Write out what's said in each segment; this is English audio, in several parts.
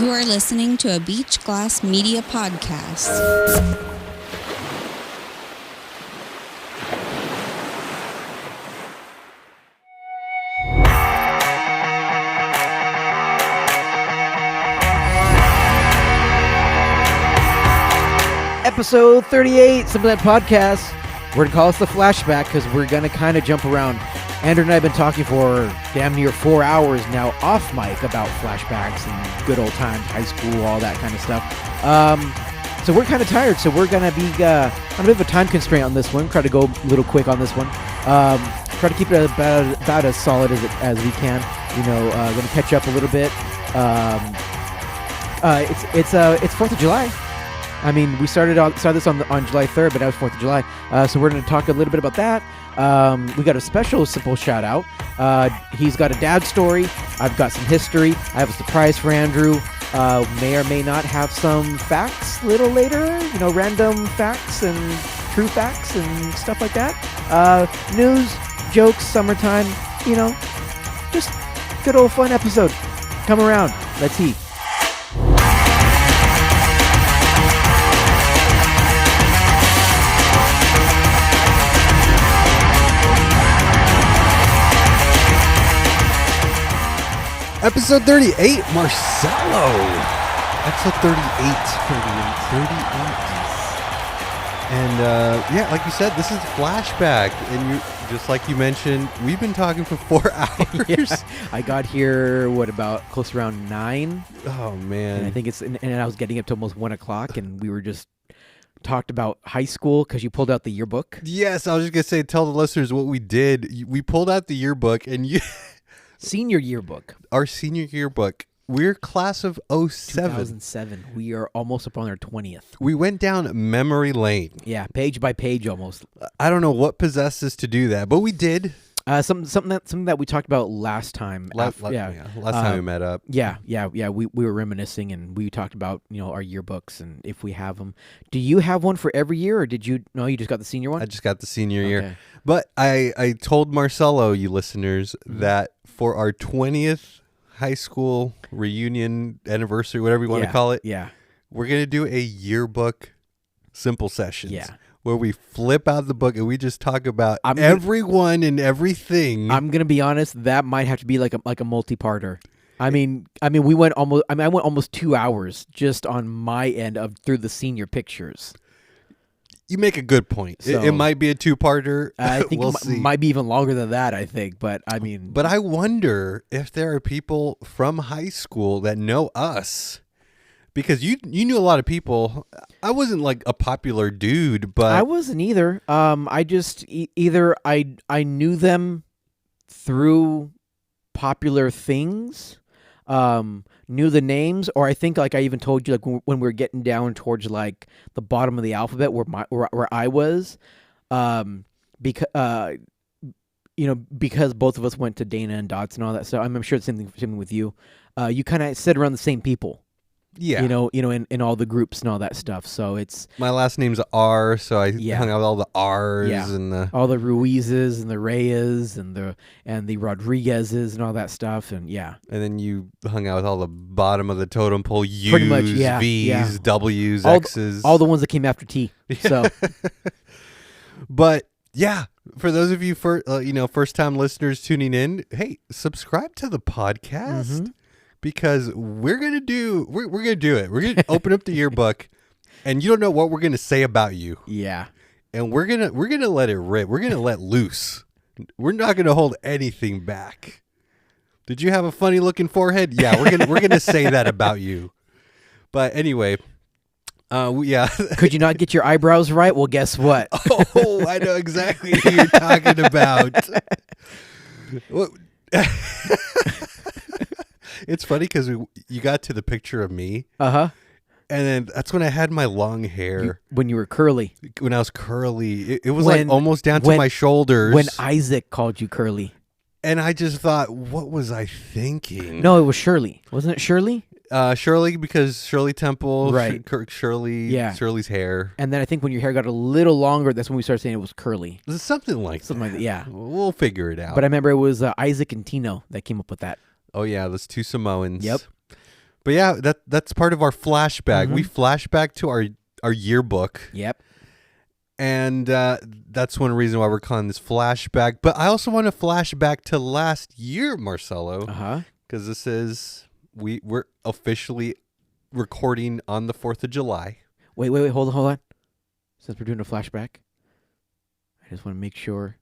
You are listening to a BEACHGLASS media podcast. Episode 38, Simple Times Podcast. We're going to call this the Flashback because we're going to kind of jump around. Andrew and I have been talking for damn near 4 hours now off mic about flashbacks and good old times, high school, all that kind of stuff. So we're kind of tired, so we're going to be on a bit of a time constraint on this one. Try to go a little quick on this one. Try to keep it about as solid as we can. You know, going to catch up a little bit. It's 4th of July. I mean, we started this on July 3rd, but now it's 4th of July. So we're going to talk a little bit about that. We got a special Simple shout out. He's got a dad story. I've got some history. I have a surprise for Andrew. May or may not have some facts a little later. You know, random facts and true facts and stuff like that. News, jokes, summertime. You know, just good old fun episode. Come around. Let's see. Episode 38, Marcelo. Episode 38. And yeah, like you said, this is Flashback. And you, just like you mentioned, we've been talking for 4 hours. Yeah, I got here, about close around 9? Oh, man. And I think and I was getting up to almost 1 o'clock, and we were just talked about high school because you pulled out the yearbook. Yes, I was just going to say, tell the listeners what we did. We pulled out the yearbook, and you... Senior yearbook. Our senior yearbook. We're class of 07. 2007. We are almost up on our 20th. We went down memory lane. Yeah, page by page almost. I don't know what possessed us to do that, but we did. Something that we talked about last time. Last time we met up. Yeah. We were reminiscing and we talked about, you know, our yearbooks and if we have them. Do you have one for every year, or did you? No, you just got the senior one. I just got the senior year. But I told Marcelo, you listeners, that for our 20th high school reunion anniversary, whatever you want to call it, we're gonna do a yearbook Simple sessions. Yeah. Where we flip out the book and we just talk about everyone and everything. I'm gonna be honest, that might have to be like a multi-parter. I mean, we went almost. I went almost 2 hours just on my end through the senior pictures. You make a good point. So, it might be a 2-parter. I think it might be even longer than that. I think, but I mean, but I wonder if there are people from high school that know us. Because you knew a lot of people. I wasn't like a popular dude, but I wasn't either. I just either I knew them through popular things, knew the names, or I think like I even told you like when we were getting down towards like the bottom of the alphabet where I was, because you know, because both of us went to Dana and Dots and all that. So I'm sure it's same with you. You kind of sit around the same people. Yeah, you know, in all the groups and all that stuff. So it's my last name's R, so I hung out with all the R's and all the Ruizes and the Reyes and the Rodriguezes and all that stuff, and and then you hung out with all the bottom of the totem pole U's, pretty much, V's, W's, X's, all the ones that came after T. So, but yeah, for those of you first time listeners tuning in, hey, subscribe to the podcast. Mm-hmm. Because we're gonna do it. We're gonna open up the yearbook, and you don't know what we're gonna say about you. Yeah, and we're gonna let it rip. We're gonna let loose. We're not gonna hold anything back. Did you have a funny looking forehead? Yeah, we're gonna say that about you. But anyway, Could you not get your eyebrows right? Well, guess what? Oh, I know exactly who you're talking about. It's funny because you got to the picture of me. And then that's when I had my long hair. When you were curly. When I was curly. It was like almost down to my shoulders. When Isaac called you curly. And I just thought, what was I thinking? No, it was Shirley. Wasn't it Shirley? Shirley, because Shirley Temple. Right. Shirley's hair. And then I think when your hair got a little longer, that's when we started saying it was curly. Something like that, yeah. We'll figure it out. But I remember it was Isaac and Tino that came up with that. Oh, yeah, those two Samoans. Yep. But yeah, that's part of our flashback. Mm-hmm. We flashback to our yearbook. Yep. And that's one reason why we're calling this flashback. But I also want to flashback to last year, Marcelo. Uh-huh. Because this is, we're officially recording on the 4th of July. Wait, hold on. Since we're doing a flashback, I just want to make sure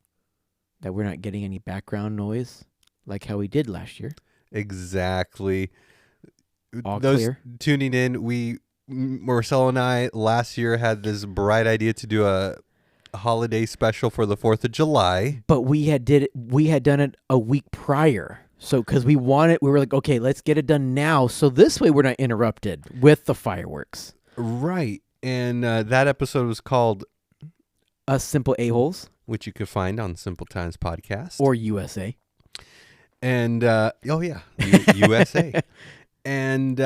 that we're not getting any background noise like how we did last year. Exactly. All Those clear. tuning in, Marcelo and I last year had this bright idea to do a holiday special for the 4th of July. But we had done it a week prior. So because we were like, okay, let's get it done now. So this way we're not interrupted with the fireworks. Right. And that episode was called Us Simple A-Holes. which you could find on Simple Times Podcast. Or USA. And, USA. And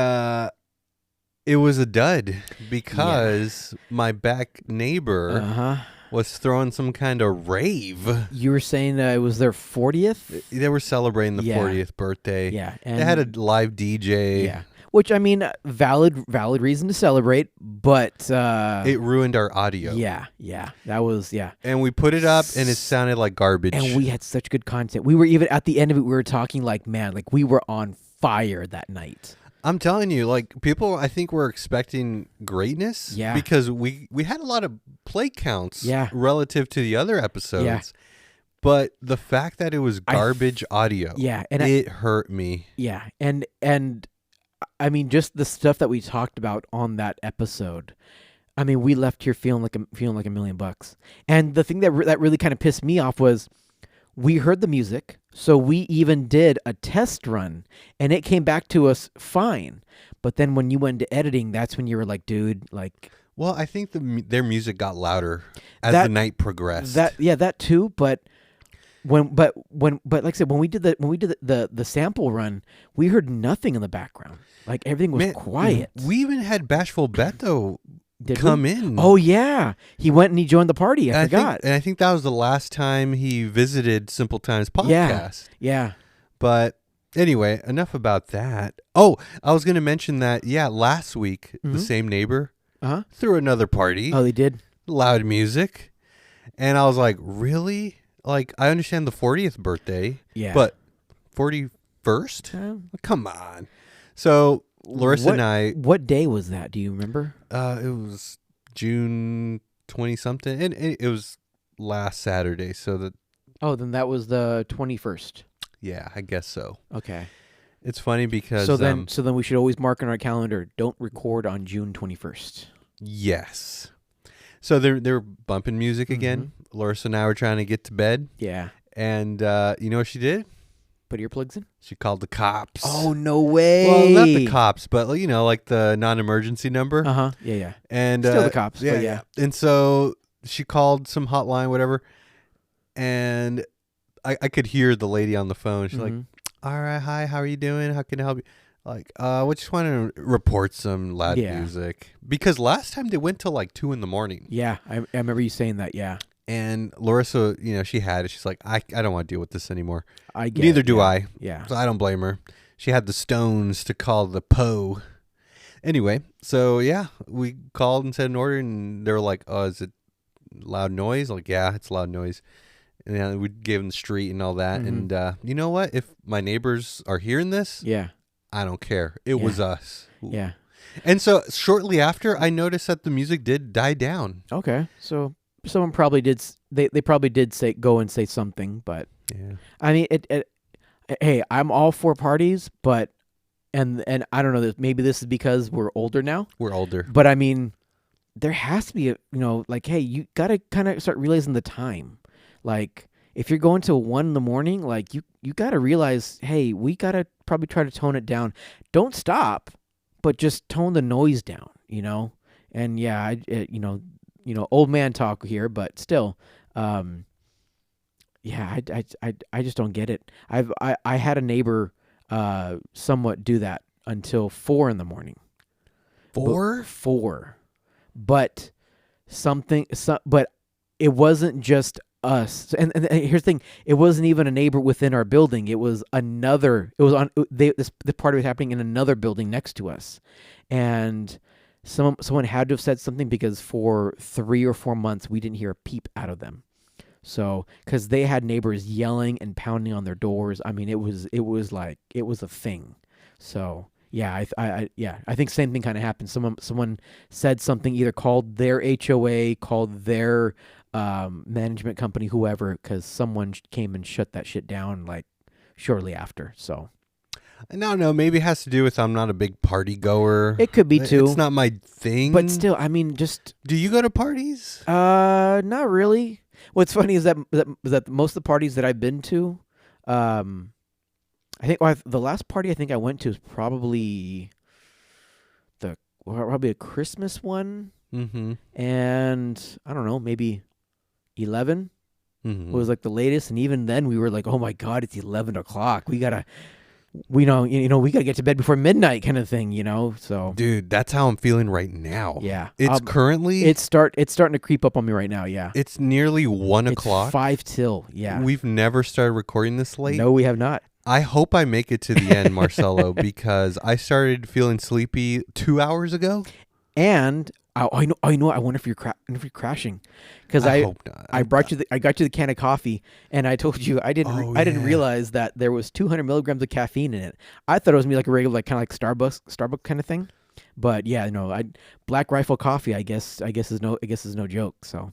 it was a dud because my back neighbor was throwing some kind of rave. You were saying that it was their 40th? They were celebrating the 40th birthday. Yeah. And they had a live DJ. Yeah. Which, I mean, valid reason to celebrate, but... it ruined our audio. Yeah. That was, And we put it up, and it sounded like garbage. And we had such good content. We were even, at the end of it, we were talking like, man, like we were on fire that night. I'm telling you, like, people, I think, were expecting greatness. Yeah. Because we had a lot of play counts. Yeah. Relative to the other episodes. Yeah. But the fact that it was garbage audio. Yeah. And it hurt me. Yeah. And I mean, just the stuff that we talked about on that episode. I mean, we left here feeling like $1 million. And the thing that really kind of pissed me off was we heard the music, so we even did a test run, and it came back to us fine. But then when you went to editing, that's when you were like, dude, like. Well, I think their music got louder as the night progressed. That too, but. But like I said, when we did the sample run, we heard nothing in the background. Like everything was quiet. We even had Bashful Beto come in. Oh yeah, he went and he joined the party. I forgot. I think that was the last time he visited Simple Times Podcast. Yeah. But anyway, enough about that. Oh, I was going to mention that. Yeah, last week the same neighbor threw another party. Oh, they did. Loud music, and I was like, really? Like, I understand the 40th birthday, but 41st? Come on. So, Larissa and I... What day was that? Do you remember? It was June 20-something, and it was last Saturday, so that... Oh, then that was the 21st. Yeah, I guess so. Okay. It's funny because... So then we should always mark on our calendar, don't record on June 21st. Yes. So they're bumping music again. Larissa and I were trying to get to bed. Yeah. And you know what she did? Put earplugs in? She called the cops. Oh, no way. Well, not the cops, but, you know, like the non-emergency number. Uh-huh. Yeah. And still the cops, yeah, but yeah. And so she called some hotline, whatever. And I could hear the lady on the phone. She's like, all right, hi, how are you doing? How can I help you? Like, we just want to report some loud music. Because last time they went till like 2 a.m. Yeah, I remember you saying that, yeah. And Larissa, you know, she had it. She's like, I don't want to deal with this anymore. Neither do I. Yeah. So I don't blame her. She had the stones to call the Poe. Anyway, so yeah, we called and said an order, and they were like, oh, is it loud noise? Like, yeah, it's loud noise. And then we gave them the street and all that. And you know what? If my neighbors are hearing this, I don't care. It was us. Yeah. And so shortly after, I noticed that the music did die down. Okay. So someone probably did. They probably did go and say something, but I mean, hey, I'm all for parties, but and I don't know. Maybe this is because we're older now. We're older, but I mean, there has to be like, hey, you gotta kind of start realizing the time. Like, if you're going till 1 a.m, like you gotta realize, hey, we gotta probably try to tone it down. Don't stop, but just tone the noise down. And yeah, old man talk here, but still, I just don't get it. I had a neighbor somewhat do that until 4 a.m. 4? But but it wasn't just us. And here's the thing: it wasn't even a neighbor within our building. It was another. It was on this party was happening in another building next to us, and someone had to have said something because for 3 or 4 months we didn't hear a peep out of them. So, because they had neighbors yelling and pounding on their doors. I mean, it was a thing. So, yeah, I think same thing kind of happened. Someone said something, either called their HOA, called their management company, whoever, because someone came and shut that shit down like shortly after. So, No, maybe it has to do with I'm not a big party goer. it could be too. It's not my thing. But still, I mean, just do you go to parties? not really. What's funny is that most of the parties that I've been to, I think the last party I think I went to is probably a Christmas one, and I don't know, maybe 11 was like the latest, and even then we were like, oh my god, it's 11 o'clock. We gotta get to bed before midnight, kind of thing, So, dude, that's how I'm feeling right now. Yeah, it's currently it's starting to creep up on me right now. Yeah, it's nearly 1 o'clock. 5 till. Yeah, we've never started recording this late. No, we have not. I hope I make it to the end, Marcelo, because I started feeling sleepy 2 hours ago. And I know. I wonder if you're crashing, because I hope not. I got you the can of coffee, and I told you I didn't realize that there was 200 milligrams of caffeine in it. I thought it was gonna be like a regular, like kind of like Starbucks kind of thing, but yeah, Black Rifle coffee. I guess is no joke. So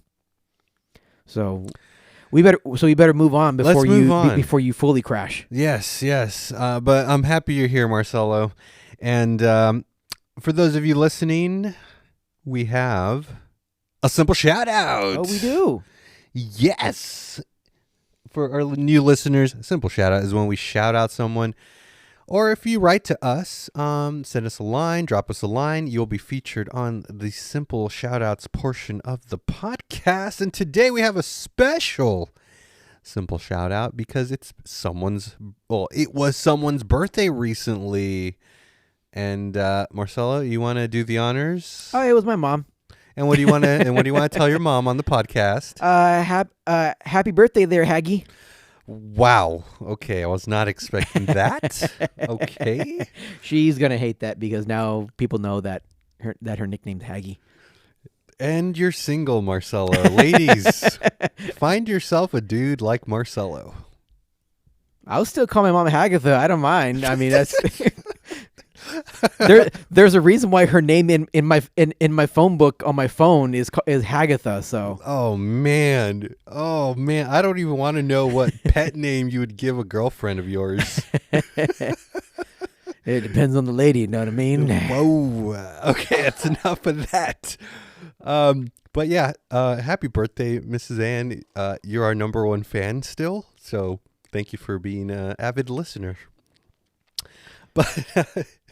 we better move on before you fully crash. Yes. But I'm happy you're here, Marcelo, and for those of you listening, we have a simple shout out. Oh, we do. Yes. For our new listeners, simple shout out is when we shout out someone. Or if you write to us, send us a line, drop us a line, you'll be featured on the simple shout outs portion of the podcast. And today we have a special simple shout out because it was someone's birthday recently. And Marcelo, you want to do the honors? Oh, it was my mom. And what do you want to tell your mom on the podcast? Happy birthday there, Haggy. Wow. Okay, I was not expecting that. Okay. She's gonna hate that because now people know that her nickname's Haggy. And you're single, Marcelo. Ladies, find yourself a dude like Marcelo. I'll still call my mom Hagatha. I don't mind. I mean, that's there's a reason why her name in my phone book on my phone is Hagatha. So. Oh man, I don't even want to know what pet name you would give a girlfriend of yours. It depends on the lady. You know what I mean? Whoa. Okay, that's enough of that. But yeah, happy birthday, Mrs. Ann. You're our number one fan still, so thank you for being an avid listener. But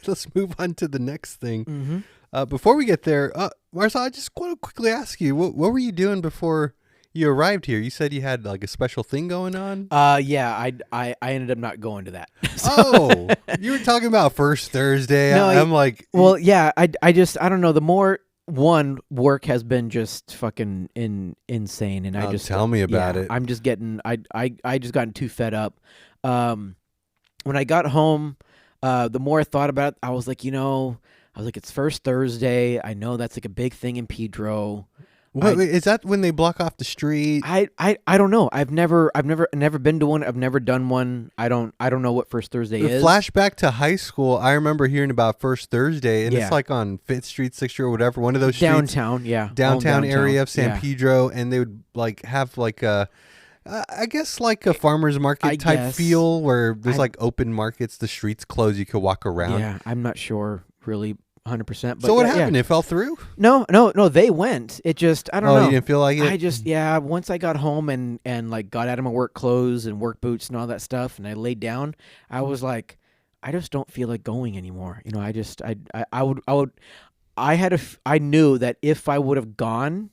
let's move on to the next thing. Before we get there, Marcel, I just want to quickly ask you, what were you doing before you arrived here? You said you had like a special thing going on? Yeah, I ended up not going to that. Oh, you were talking about First Thursday. No, I'm like... Well, yeah, I don't know. The more... work has been just fucking insane, and I just tell me about it. I'm just getting I just gotten too fed up. When I got home, the more I thought about it, I was like, it's First Thursday. I know that's like a big thing in Pedro. Wait, is that when they block off the street? I don't know. I've never been to one. I've never done one. I don't know what First Thursday is. Flashback to high school. I remember hearing about First Thursday, and it's like on 5th Street, 6th Street, or whatever. One of those streets. Downtown area of San Pedro, and they would like have like a, I guess like a farmer's market type feel where there's like open markets. The streets closed. You could walk around. Yeah, I'm not sure really. 100%. So what happened? It fell through? No. They went. It just I don't know. You didn't feel like it? I just once I got home and like got out of my work clothes and work boots and all that stuff, and I laid down, I was like, I just don't feel like going anymore. I knew that if I would have gone,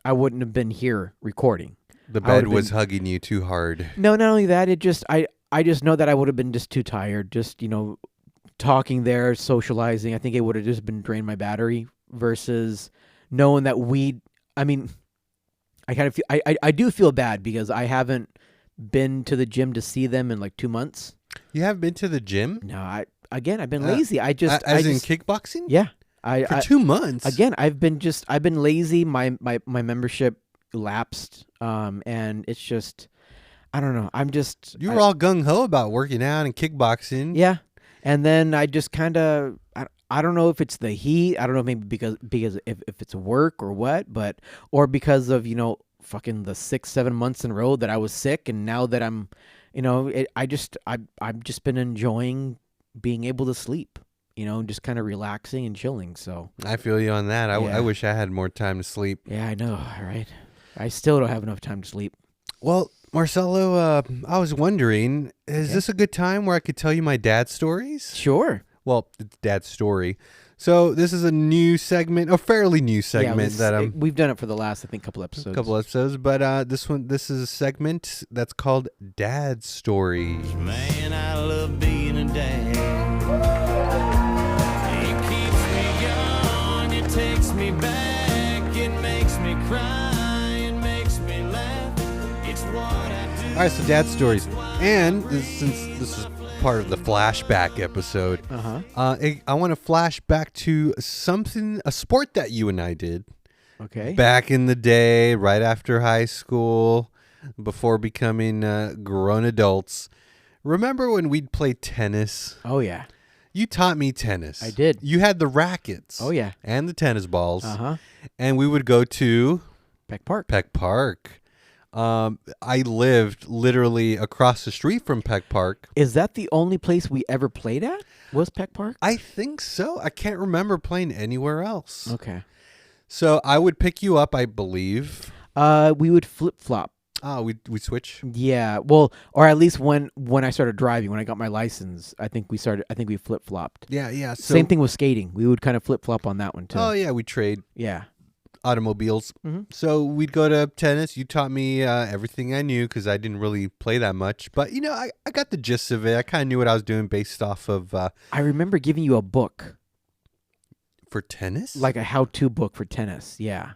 I wouldn't have been here recording. The bed was hugging you too hard. No, not only that. It just I just know that I would have been just too tired. Just talking there, socializing, I think it would have just been drained my battery versus knowing that I I kind of feel, I do feel bad because I haven't been to the gym to see them in like 2 months. You haven't been to the gym? No, I've been lazy. In kickboxing? Yeah. For 2 months? Again, I've been lazy. My membership lapsed. And it's just, I don't know. You were all gung-ho about working out and kickboxing. Yeah. And then I just kind of, I don't know if it's the heat. I don't know, maybe because if it's work or what, or because of, fucking the 6-7 months in a row that I was sick. And now that I'm, I've just been enjoying being able to sleep, just kind of relaxing and chilling. So I feel you on that. I wish I had more time to sleep. Yeah, I know. Right. I still don't have enough time to sleep. Well, Marcelo, I was wondering, is this a good time where I could tell you my dad's stories? Sure. Well, it's dad's story. So this is a new segment, a fairly new segment we've done it for the last, I think, couple episodes. But this is a segment that's called Dad's Stories. Man, I love being a dad. It keeps me young, it takes me back, it makes me cry, it makes me laugh. It's what I do. All right, so Dad's Stories. And since this is part of the flashback episode, I want to flash back to a sport that you and I did. Okay. Back in the day, right after high school, before becoming grown adults. Remember when we'd play tennis? Oh, yeah. You taught me tennis. I did. You had the rackets. Oh, yeah. And the tennis balls. Uh-huh. And we would go to Peck Park. I lived literally across the street from Peck Park. Is that the only place we ever played at? Was Peck Park? I think so. I can't remember playing anywhere else. Okay. So I would pick you up, I believe. We would flip-flop. Oh, we switch? Yeah. Well, or at least when I started driving, when I got my license, I think we flip-flopped. Yeah. So, same thing with skating. We would kind of flip-flop on that one too. Oh, yeah, we trade. Yeah. Automobiles. Mm-hmm. So we'd go to tennis. You taught me everything I knew because I didn't really play that much. But, I got the gist of it. I kind of knew what I was doing based off of... I remember giving you a book. For tennis? Like a how-to book for tennis, yeah.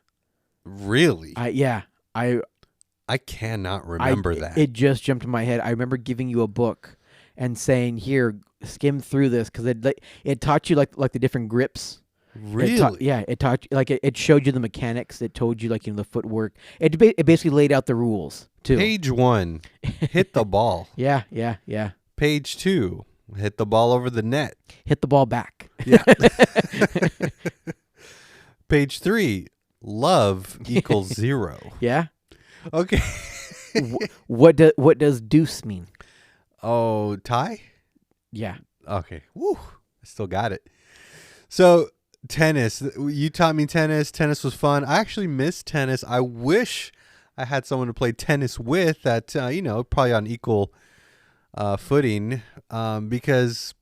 Really? I cannot remember that. It just jumped in my head. I remember giving you a book and saying, here, skim through this, because it taught you like the different grips. Really? It taught you, it showed you the mechanics. It told you the footwork. It basically laid out the rules too. Page 1, hit the ball. Yeah. Page 2, hit the ball over the net. Hit the ball back. Yeah. Page 3, love equals 0. Yeah. Okay. What does deuce mean? Oh, tie? Yeah. Okay. Woo. I still got it. So, tennis. You taught me tennis. Tennis was fun. I actually miss tennis. I wish I had someone to play tennis with that, probably on equal footing, because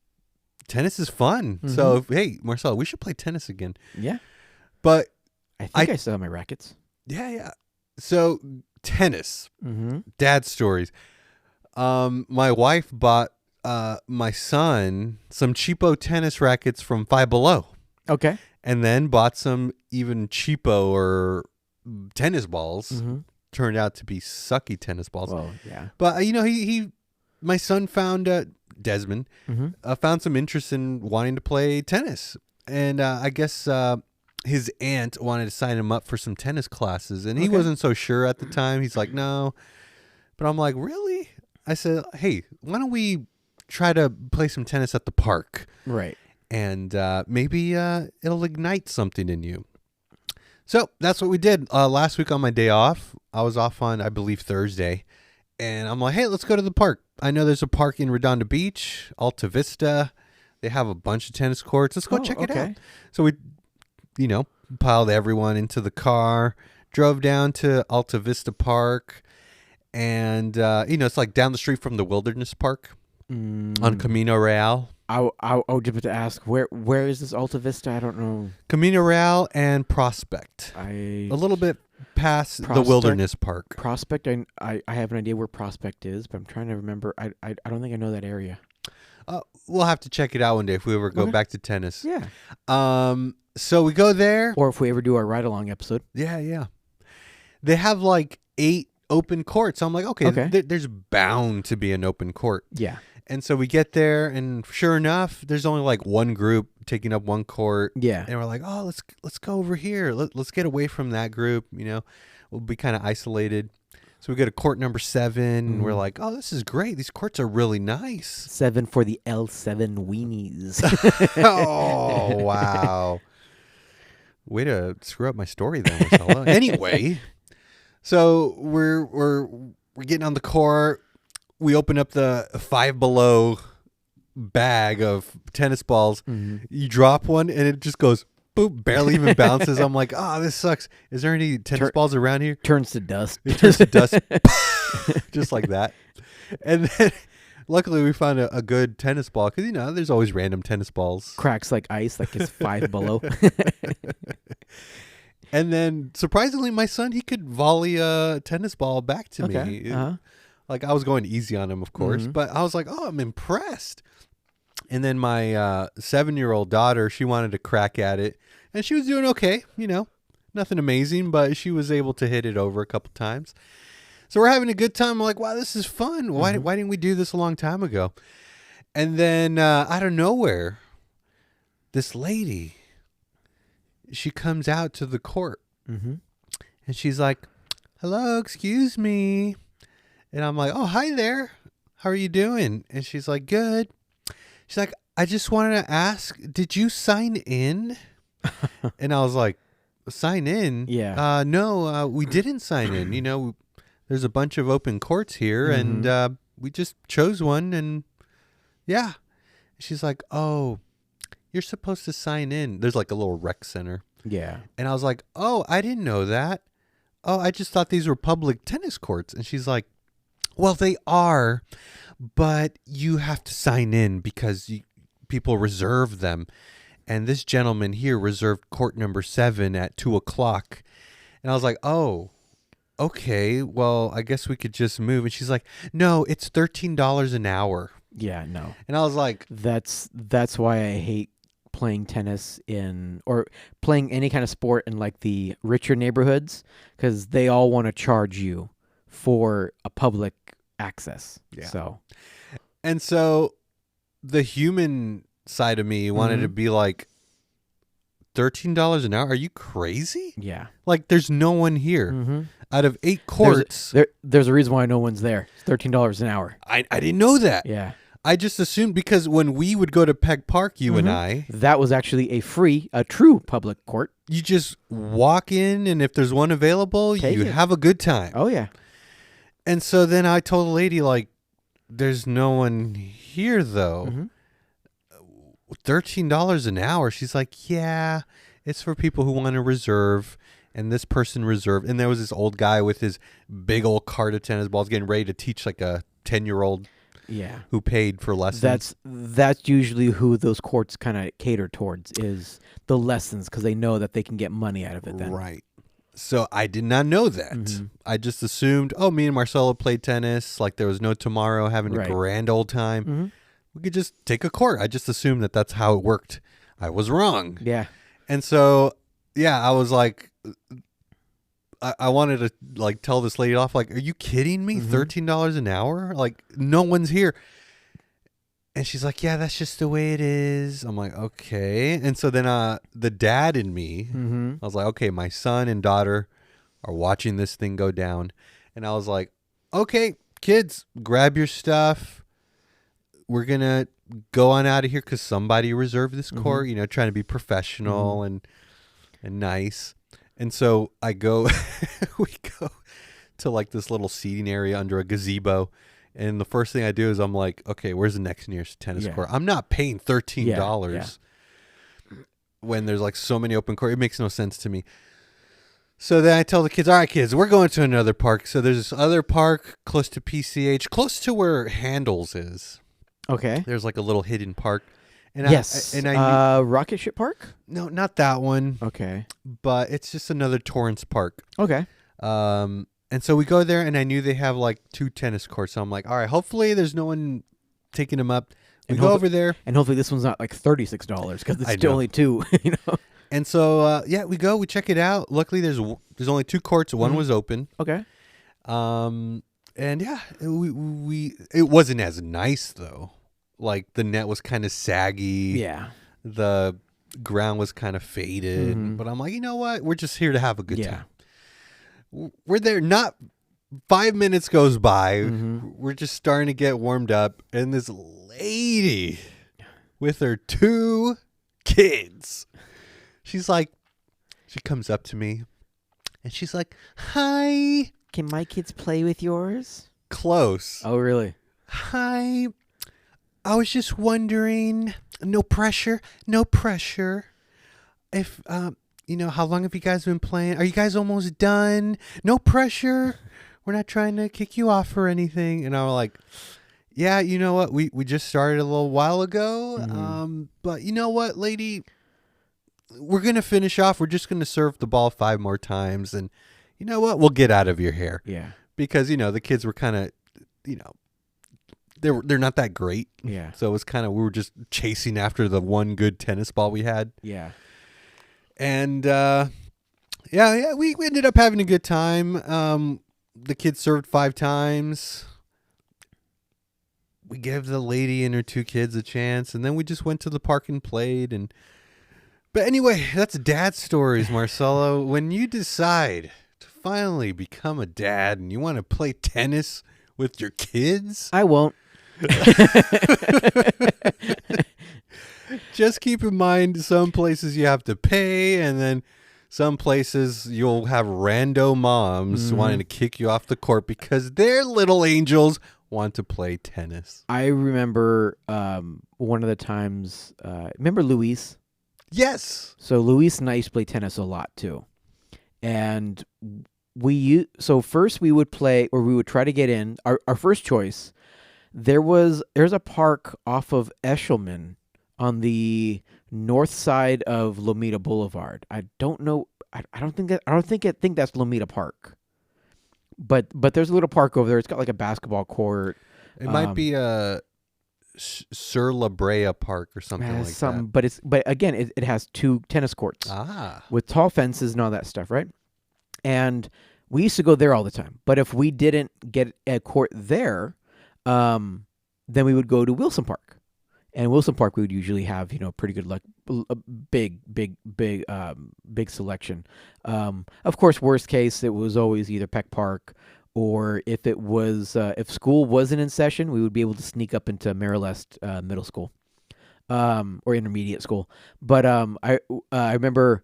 tennis is fun. Mm-hmm. So, hey, Marcelo, we should play tennis again. Yeah. But I think I still have my rackets. Yeah. So, tennis. Mm-hmm. Dad stories. My wife bought my son some cheapo tennis rackets from Five Below. Okay. And then bought some even cheapo or tennis balls. Mm-hmm. Turned out to be sucky tennis balls. Well, yeah. But, my son found, Desmond, found some interest in wanting to play tennis. And I guess his aunt wanted to sign him up for some tennis classes. And he wasn't so sure at the time. He's like, no. But I'm like, really? I said, hey, why don't we try to play some tennis at the park? Right. And maybe it'll ignite something in you. So that's what we did. Last week on my day off, I was off on, I believe, Thursday. And I'm like, hey, let's go to the park. I know there's a park in Redondo Beach, Alta Vista. They have a bunch of tennis courts. Let's go check it out. So we, piled everyone into the car, drove down to Alta Vista Park. And, it's like down the street from the Wilderness Park on Camino Real. I was just to ask, where is this Alta Vista? I don't know. Camino Real and Prospect. A little bit past the Wilderness Park. Prospect, I have an idea where Prospect is, but I'm trying to remember. I don't think I know that area. We'll have to check it out one day if we ever go back to tennis. Yeah. So we go there. Or if we ever do our ride-along episode. Yeah. they have like 8 open courts. So I'm like, okay. There's bound to be an open court. Yeah. And so we get there, and sure enough, there's only like one group taking up one court. Yeah. And we're like, oh, let's go over here. Let's get away from that group. We'll be kind of isolated. So we go to court number 7, and we're like, oh, this is great. These courts are really nice. 7 for the L7 weenies. Oh, wow. Way to screw up my story there, Marcelo. Anyway, so we're getting on the court. We open up the Five Below bag of tennis balls. You drop one, and it just goes boop, barely even bounces. I'm like, oh, this sucks. Is there any tennis balls around here? Turns to dust. It turns to dust, just like that. And then, luckily, we found a good tennis ball because there's always random tennis balls. Cracks like ice, like it's Five Below. And then, surprisingly, my son, he could volley a tennis ball back to me. Uh-huh. Like, I was going easy on him, of course, but I was like, oh, I'm impressed. And then my 7-year-old daughter, she wanted to crack at it, and she was doing okay, nothing amazing, but she was able to hit it over a couple times. So we're having a good time. I'm like, wow, this is fun. Why didn't we do this a long time ago? And then out of nowhere, this lady, she comes out to the court, and she's like, hello, excuse me. And I'm like, oh, hi there. How are you doing? And she's like, good. She's like, I just wanted to ask, did you sign in? And I was like, sign in? Yeah. No, we didn't sign in. There's a bunch of open courts here, and we just chose one. And yeah. She's like, oh, you're supposed to sign in. There's like a little rec center. Yeah. And I was like, oh, I didn't know that. Oh, I just thought these were public tennis courts. And she's like, well, they are, but you have to sign in because people reserve them. And this gentleman here reserved court number 7 at 2:00. And I was like, oh, okay, well, I guess we could just move. And she's like, no, it's $13 an hour. Yeah, no. And I was like, that's why I hate playing tennis or playing any kind of sport in like the richer neighborhoods, because they all want to charge you for a public access. Yeah. So the human side of me wanted to be like, $13 an hour? Are you crazy? Yeah. Like, there's no one here. Out of 8 courts. There's a reason why no one's there. It's $13 an hour. I didn't know that. Yeah. I just assumed because when we would go to Peg Park, you and I. That was actually a true public court. You just walk in, and if there's one available, you have a good time. Oh, yeah. And so then I told the lady, like, there's no one here, though. $13 an hour. She's like, yeah, it's for people who want to reserve. And this person reserved. And there was this old guy with his big old cart of tennis balls getting ready to teach like a 10-year-old who paid for lessons. That's usually who those courts kind of cater towards, is the lessons, because they know that they can get money out of it then. Right. So I did not know that. I just assumed, me and Marcelo played tennis. Like there was no tomorrow, having a grand old time. We could just take a court. I just assumed that that's how it worked. I was wrong. Yeah. And so, I was like, I wanted to like tell this lady off. Like, are you kidding me? $13 an hour? Like, no one's here. And she's like, yeah, that's just the way it is. I'm like, okay. And so then the dad in me, I was like, okay, my son and daughter are watching this thing go down. And I was like, okay, kids, grab your stuff. We're going to go on out of here because somebody reserved this court, trying to be professional and nice. And so we go to like this little seating area under a gazebo. And the first thing I do is I'm like, okay, where's the next nearest tennis court? I'm not paying $13 when there's like so many open courts. It makes no sense to me. So then I tell the kids, all right, kids, we're going to another park. So there's this other park close to PCH, close to where Handles is. Okay. There's like a little hidden park. And I Rocket Ship Park? No, not that one. Okay. But it's just another Torrance Park. Okay. And so we go there, and I knew they have like 2 tennis courts. So I'm like, all right, hopefully there's no one taking them up. We go over there. And hopefully this one's not like $36 because it's still only 2, And so we go, we check it out. Luckily, there's only 2 courts. One was open. Okay. And yeah, it wasn't as nice though. Like the net was kind of saggy. Yeah. The ground was kind of faded. But I'm like, you know what? We're just here to have a good time. We're there. Not 5 minutes goes by. We're just starting to get warmed up, and this lady with her 2 kids, she comes up to me, and she's like, "Hi, can my kids play with yours?" Close. Oh, really? "Hi, I was just wondering, no pressure, if how long have you guys been playing? Are you guys almost done? No pressure. We're not trying to kick you off or anything." And I was like, "Yeah, you know what? We just started a little while ago. But you know what, lady? We're going to finish off. We're just going to serve the ball 5 more times. And you know what? We'll get out of your hair." Yeah. Because, the kids were kind of, they're not that great. Yeah. So it was kind of, we were just chasing after the one good tennis ball we had. Yeah. And we ended up having a good time. The kids served 5 times. We gave the lady and her 2 kids a chance, and then we just went to the park and played. But anyway, that's dad stories, Marcelo. When you decide to finally become a dad and you want to play tennis with your kids, I won't. Just keep in mind, some places you have to pay, and then some places you'll have rando moms wanting to kick you off the court because their little angels want to play tennis. I remember one of the times, remember Luis? Yes. So Luis and I used to play tennis a lot too. And first we would play, or we would try to get in, our first choice, there's a park off of Eshelman on the north side of Lomita Boulevard. I don't know. I don't think that's Lomita Park. But there's a little park over there. It's got like a basketball court. It might be a Sur La Brea Park or something like that. But again, it has 2 tennis courts with tall fences and all that stuff, right? And we used to go there all the time. But if we didn't get a court there, then we would go to Wilson Park. And Wilson Park, we would usually have, pretty good luck, a big selection. Of course, worst case, it was always either Peck Park, or if it was, if school wasn't in session, we would be able to sneak up into Marilest Middle School, or intermediate school. But I remember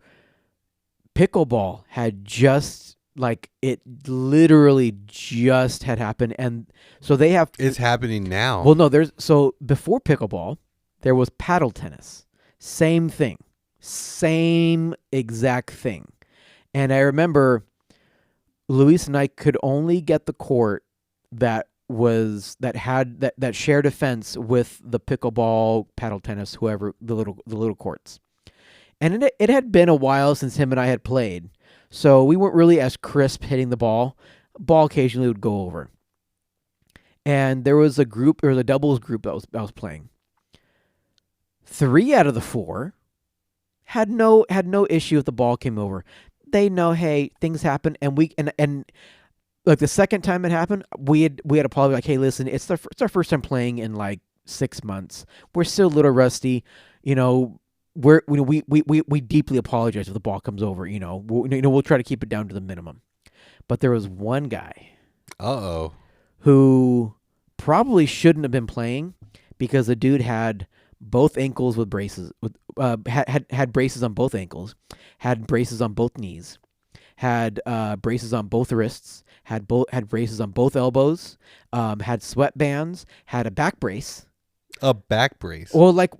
pickleball had just, it literally just had happened, and so they have. It's happening now. Well, no, before pickleball, there was paddle tennis. Same thing, same exact thing, and I remember Luis and I could only get the court that shared a fence with the pickleball, paddle tennis, whoever the little courts, and it had been a while since him and I had played. So we weren't really as crisp hitting the ball. Ball occasionally would go over. And there was a doubles group that was playing. 3 out of the 4 had no issue if the ball came over. They know, hey, things happen, and like the second time it happened, we had a problem. Like, hey, listen, it's our first time playing in like 6 months. We're still a little rusty, We deeply apologize if the ball comes over. We'll try to keep it down to the minimum. But there was one guy, who probably shouldn't have been playing because the dude had both ankles with braces. Had braces on both ankles, had braces on both knees, had braces on both wrists, had braces on both elbows, had sweatbands, had a back brace. A back brace. Well, like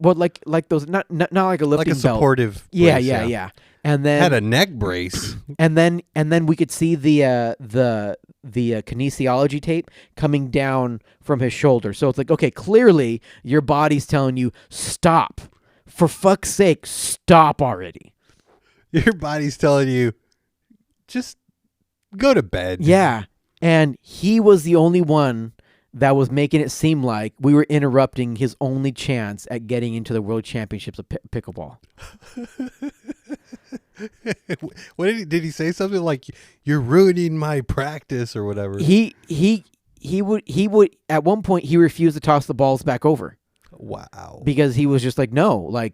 those, not like a lifting belt. Like a supportive belt. brace. Yeah. And then had a neck brace. and then we could see the kinesiology tape coming down from his shoulder. So it's like, okay, clearly your body's telling you, stop. For fuck's sake, stop already. Your body's telling you, just go to bed. Yeah. And he was the only one that was making it seem like we were interrupting his only chance at getting into the World Championships of pickleball. What did he say something like "You're ruining my practice" or whatever? He would at one point he refused to toss the balls back over. Wow. Because he was just like, no, like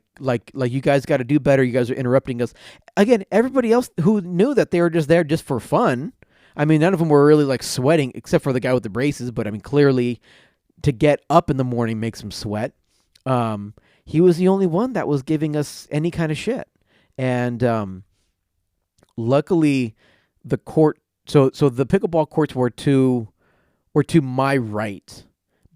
you guys got to do better. You guys are interrupting us. Again, everybody else who knew that they were just there just for fun. I mean, none of them were really like sweating except for the guy with the braces. But I mean, clearly to get up in the morning makes him sweat. He was the only one that was giving us any kind of shit. And luckily the court, so the pickleball courts were to my right.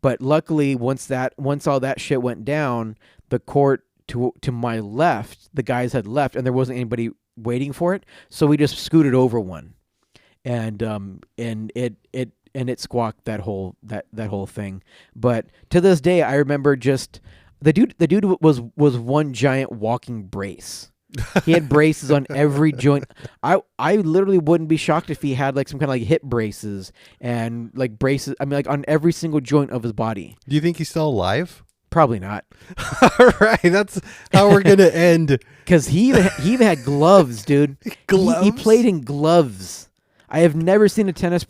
But luckily, once all that shit went down, the court to my left, the guys had left, and there wasn't anybody waiting for it. So we just scooted over one, and it squawked that whole thing. But to this day, I remember just the dude was one giant walking brace. He had braces on every joint. I literally wouldn't be shocked if he had like some kind of like hip braces and like braces. I mean, like on every single joint of his body. Do you think he's still alive? Probably not. All right, that's how we're gonna end. Because he even had gloves, dude. Gloves? He played in gloves. I have never seen a tennis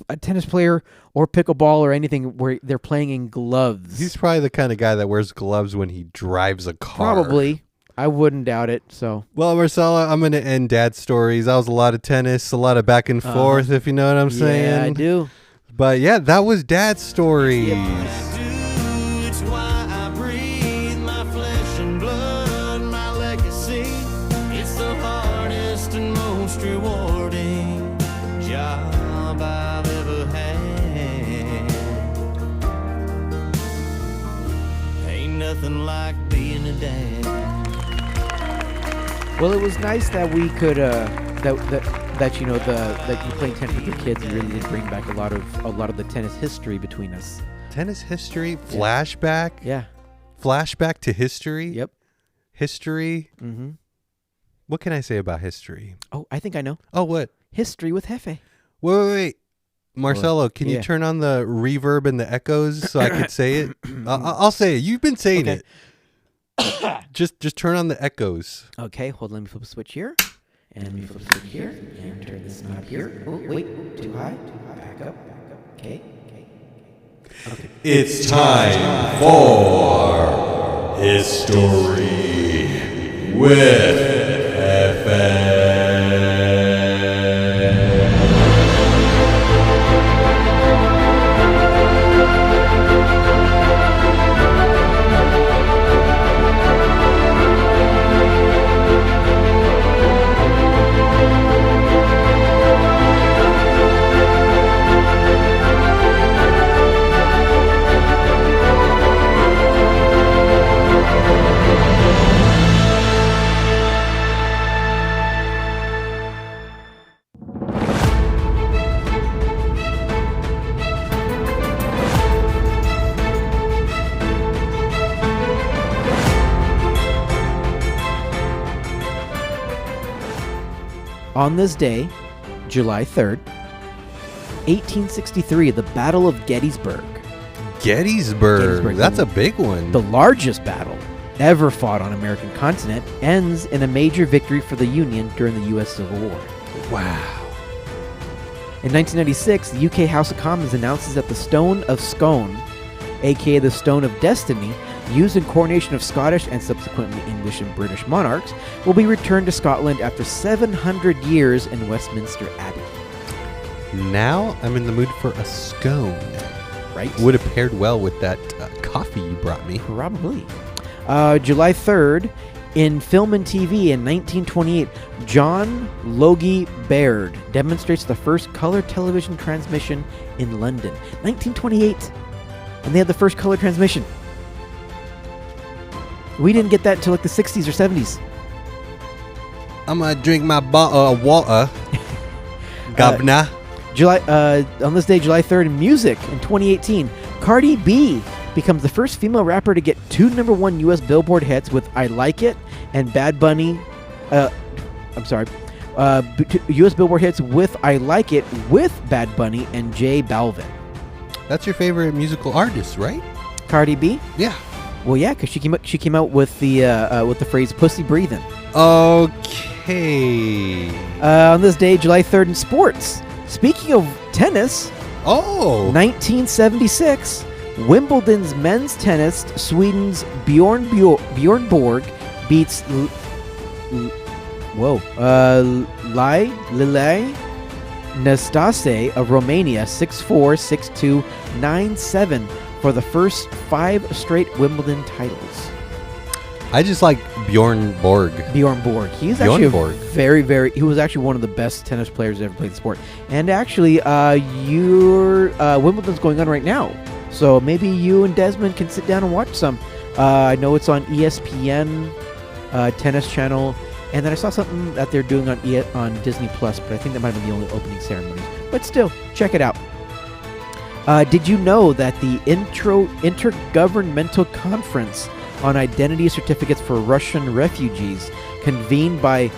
player or pickleball or anything where they're playing in gloves. He's probably the kind of guy that wears gloves when he drives a car. Probably. I wouldn't doubt it. So, well, Marcelo, I'm going to end Dad stories. That was a lot of tennis, a lot of back and forth, if you know what I'm saying. Yeah, I do. But yeah, that was Dad stories. It's why I breathe my flesh and blood, my legacy. It's the hardest and most rewarding job I've ever had. Ain't nothing like being a dad. Well, it was nice that we could that you know that you playing tennis with your kids really did bring back a lot of the tennis history between us. Tennis history, flashback. Yeah. Flashback to history. Yep. History. Mm-hmm. What can I say about history? Oh, I think I know. Oh, what? History with Jefe. Wait. Marcelo, can you turn on the reverb and the echoes so I could say it? I'll say it. You've been saying it. Just turn on the echoes. Okay, hold on. Let me flip a switch here. And let me flip a switch here. And turn this knob here. Oh, wait. Too high. Back up. Okay. It's time for History with FM. On this day, July 3rd, 1863, the Battle of Gettysburg. Gettysburg. That's a big one. The largest battle ever fought on American continent ends in a major victory for the Union during the U.S. Civil War. Wow. In 1996, the UK House of Commons announces that the Stone of Scone, aka the Stone of Destiny, used in coronation of Scottish and subsequently English and British monarchs, will be returned to Scotland after 700 years in Westminster Abbey. Now I'm in the mood for a scone. Right? Would have paired well with that coffee you brought me. Probably. July 3rd, in film and TV in 1928, John Logie Baird demonstrates the first color television transmission in London. 1928. And they had the first color transmission. We didn't get that until like the 60s or 70s. I'm going to drink my bottle of water. Governor. On this day, July 3rd, in music in 2018, Cardi B becomes the first female rapper to get 2 #1 U.S. Billboard hits with I Like It and Bad Bunny. U.S. Billboard hits with I Like It with Bad Bunny and J Balvin. That's your favorite musical artist, right? Cardi B? Yeah. Well, yeah, because she came out with the phrase "pussy breathing." Okay. Hey. On this day, July 3rd in sports. Speaking of tennis, Oh. 1976, Wimbledon's men's tennis, Sweden's Bjorn Borg beats Lilei Nastase of Romania 6-4, 6-2, 9-7 for the first 5 straight Wimbledon titles. I just like Bjorn Borg. Bjorn Borg. He's Bjorn actually Borg. he was actually one of the best tennis players to ever play the sport. And actually, your Wimbledon's going on right now. So maybe you and Desmond can sit down and watch some. I know it's on ESPN Tennis Channel. And then I saw something that they're doing on Disney Plus, but I think that might have been the only opening ceremonies. But still, check it out. Did you know that the Intergovernmental Conference on Identity Certificates for Russian Refugees, convened by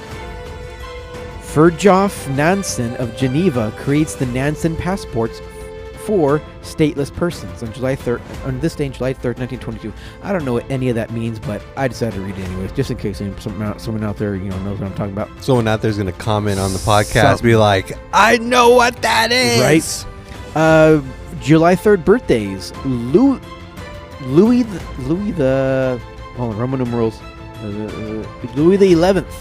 Fridtjof Nansen of Geneva, creates the Nansen passports for stateless persons on July 3rd, on this day, July 3rd, 1922. I don't know what any of that means, but I decided to read it anyways, just in case someone out there, knows what I'm talking about. Someone out there's going to comment on the podcast, be like, I know what that is. Right. July 3rd birthdays. Louis the Roman numerals. Louis the 11th,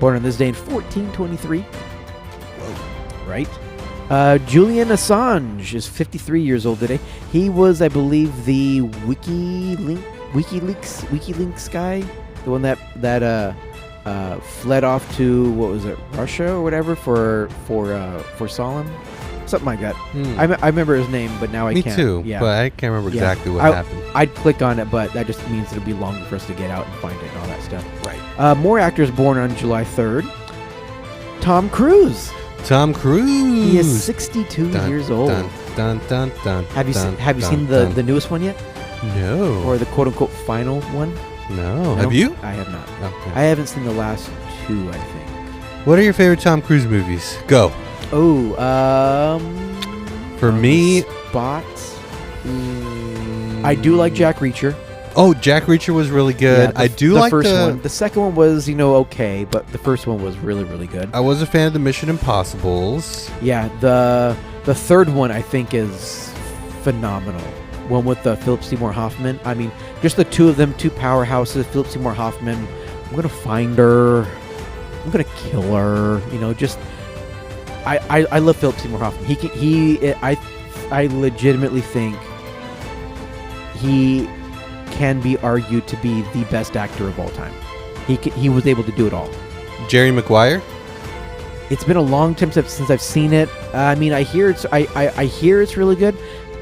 born on this day in 1423. Whoa. Right. Julian Assange is 53 years old today. He was, I believe, the WikiLeaks guy, the one that fled off to, what was it, Russia or whatever for Solemn, something like that. I remember his name, but now I can't. Me too. Yeah. But I can't remember exactly what happened. I'd click on it, but that just means it'll be longer for us to get out and find it and all that stuff. Right. More actors born on July 3rd. Tom Cruise. Tom Cruise. He is 62 years old. Have you seen the newest one yet? No. Or the quote unquote final one? No. Have you? I have not. Okay. I haven't seen the last 2, I think. What are your favorite Tom Cruise movies? Go. Oh, for me, spots. I do like Jack Reacher. Oh, Jack Reacher was really good. Yeah, I do like the first one. The second one was, okay, but the first one was really, really good. I was a fan of the Mission Impossibles. Yeah, the third one I think is phenomenal. One with Philip Seymour Hoffman. I mean, just the two of them, two powerhouses. Philip Seymour Hoffman. I'm gonna find her. I'm gonna kill her. Just I love Philip Seymour Hoffman. I legitimately think he can be argued to be the best actor of all time. He was able to do it all. Jerry Maguire. It's been a long time since I've seen it. I mean, I hear it's really good.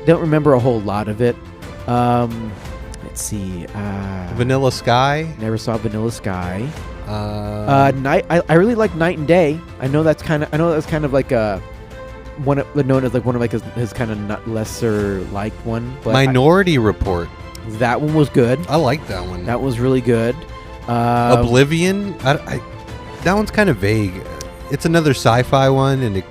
Don't remember a whole lot of it. Let's see. Vanilla Sky. Never saw Vanilla Sky. Night. I really like Night and Day. I know that's kind of like a known as like one of like his kind of not lesser liked one. But Minority Report. That one was good. I like that one. That was really good. Oblivion. That one's kind of vague. It's another sci-fi one, and it.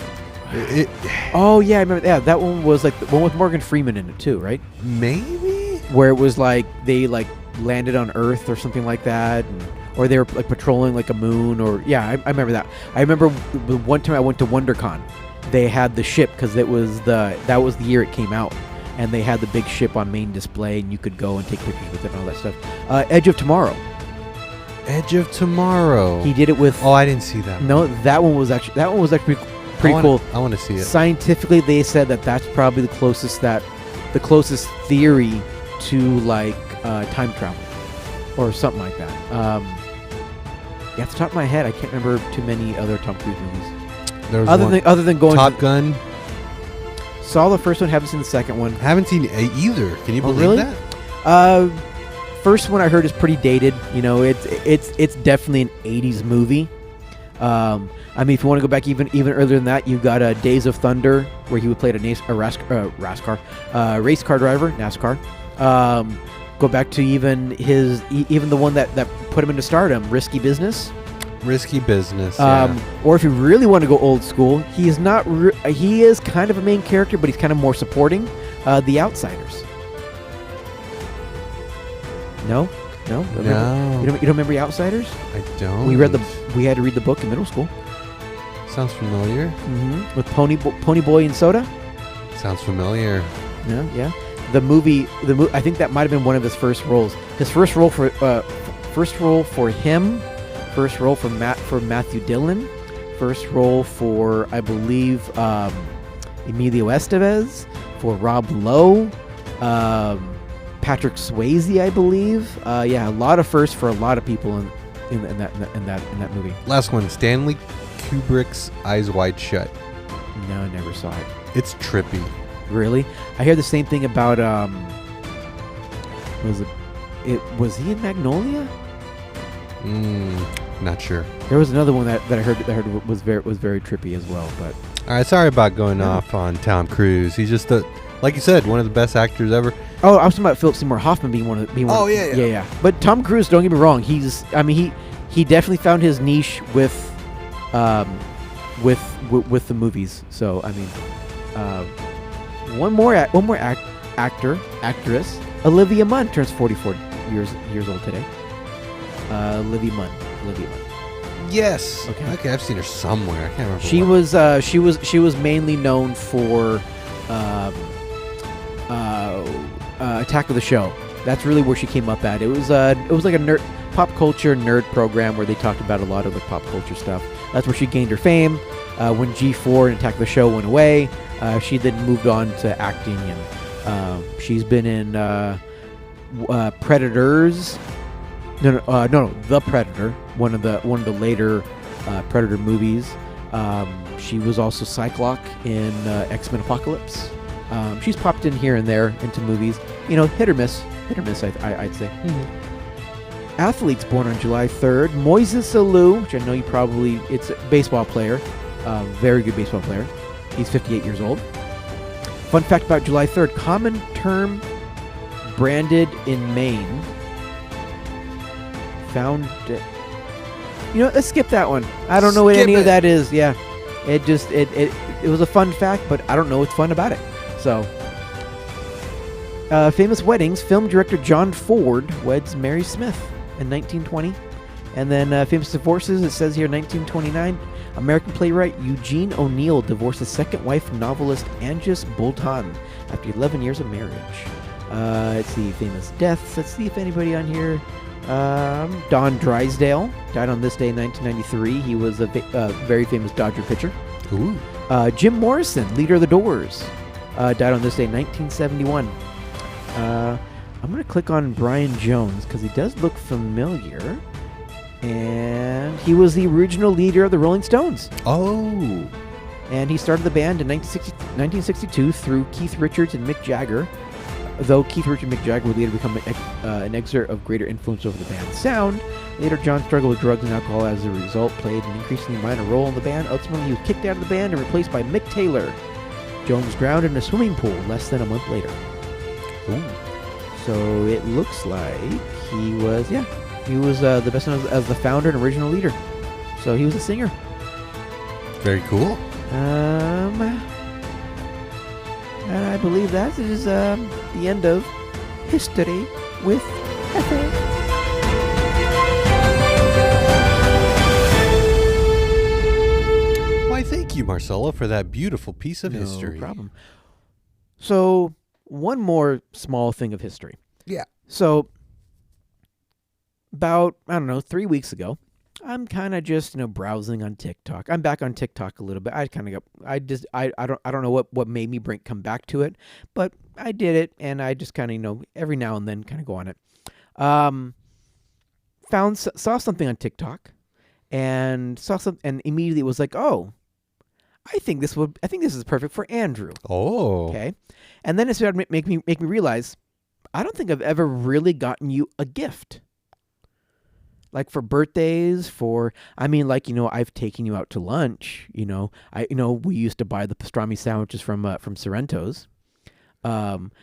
Oh yeah, I remember. Yeah, that one was like the one with Morgan Freeman in it too, right? Maybe. Where it was like they like landed on Earth or something like that, or they were like patrolling like a moon, or I remember that. I remember the one time I went to WonderCon, they had the ship because that was the year it came out. And they had the big ship on main display, and you could go and take pictures with it and all that stuff. Edge of Tomorrow. Edge of Tomorrow. He did it with. Oh, I didn't see that. No, that one was actually pretty cool. I want to see it. Scientifically, they said that's probably the closest theory to like time travel or something like that. Off the top of my head, I can't remember too many other Tom Cruise movies. Other than going Top Gun. Saw the first one, haven't seen the second one. Haven't seen either. Can you believe really? that? First one I heard is pretty dated. It's definitely an 80s movie. I mean, if you want to go back even earlier than that, you've got Days of Thunder, where he played a race car driver, NASCAR. Go back to even the one that put him into stardom, Risky Business. Risky Business. Yeah. Or if you really want to go old school, he is not. He is kind of a main character, but he's kind of more supporting. The Outsiders. No. You don't remember The Outsiders? I don't. We read We had to read the book in middle school. Sounds familiar. Mm-hmm. With Pony Boy and Soda. Sounds familiar. Yeah. The movie. I think that might have been one of his first roles. His first role for him. First role for Matthew Dillon. First role for, I believe, Emilio Estevez. For Rob Lowe. Patrick Swayze, I believe. Yeah, a lot of firsts for a lot of people in that movie. Last one, Stanley Kubrick's Eyes Wide Shut. No, I never saw it. It's trippy. Really? I hear the same thing about was he in Magnolia? Not sure. There was another one that I heard was very trippy as well, but All right, sorry about going off on Tom Cruise. He's just like you said, one of the best actors ever. Oh, I was talking about Philip Seymour Hoffman being one. Oh, yeah. But Tom Cruise, don't get me wrong, he definitely found his niche with the movies. So I mean, one more actress, Olivia Munn turns 44 years old today. Olivia Munn. Yes. Okay, I've seen her somewhere. I can't remember. She was mainly known for Attack of the Show. That's really where she came up at. It was like a pop culture nerd program where they talked about a lot of the pop culture stuff. That's where she gained her fame. When G4 and Attack of the Show went away, she then moved on to acting, and she's been in Predators. No, The Predator, one of the later Predator movies. She was also Cyclops in X-Men Apocalypse. She's popped in here and there into movies. Hit or miss, I'd say. Mm-hmm. Athletes born on July 3rd. Moises Alou, which I know it's a baseball player. Very good baseball player. He's 58 years old. Fun fact about July 3rd. Common term branded in Maine. Found it. Let's skip that one. I don't know what any of that is. Yeah. It was a fun fact, but I don't know what's fun about it. So, famous weddings. Film director John Ford weds Mary Smith in 1920. And then famous divorces, it says here 1929. American playwright Eugene O'Neill divorced his second wife, novelist Angus Bolton, after 11 years of marriage. Let's see, famous deaths. Let's see if anybody on here. Don Drysdale died on this day in 1993. He was a very famous Dodger pitcher. Ooh. Jim Morrison, leader of the Doors, died on this day in 1971. I'm going to click on Brian Jones because he does look familiar. And he was the original leader of the Rolling Stones. Oh. And he started the band in 1962 through Keith Richards and Mick Jagger. Though Keith Richards and Mick Jagger would later become an exert of greater influence over the band's sound. Later, John struggled with drugs and alcohol as a result, played an increasingly minor role in the band. Ultimately, he was kicked out of the band and replaced by Mick Taylor. Jones drowned in a swimming pool less than a month later. Ooh. So it looks like he was the best known as the founder and original leader. So he was a singer. Very cool. And I believe that is the end of History with FA. Why, thank you, Marcelo, for that beautiful piece of history. No problem. So, one more small thing of history. Yeah. So, about, 3 weeks ago, I'm kind of just, browsing on TikTok. I'm back on TikTok a little bit. I don't know what made me come back to it, but I did it, and I just kind of, every now and then kind of go on it. Saw something on TikTok, and and immediately was like, oh, I think this is perfect for Andrew. Oh. Okay. And then it started make me realize, I don't think I've ever really gotten you a gift. Like for birthdays, I've taken you out to lunch. We used to buy the pastrami sandwiches from Sorrento's.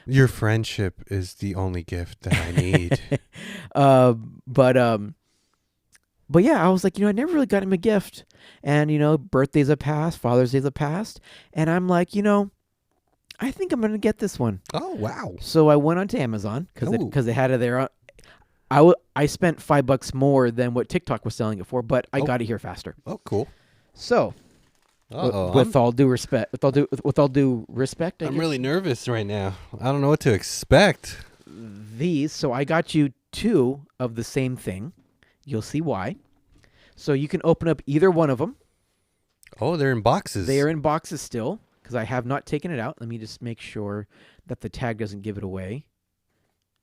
Your friendship is the only gift that I need. But yeah, I was like, I never really got him a gift, and birthdays have passed, Father's Days have passed, and I'm like, I think I'm gonna get this one. Oh wow! So I went onto Amazon because they had it there. I spent $5 more than what TikTok was selling it for, but I got it here faster. Oh, cool. So, with all due respect, with all due respect, I'm really nervous right now. I don't know what to expect. So I got you 2 of the same thing. You'll see why. So you can open up either one of them. Oh, they're in boxes. They are in boxes still because I have not taken it out. Let me just make sure that the tag doesn't give it away.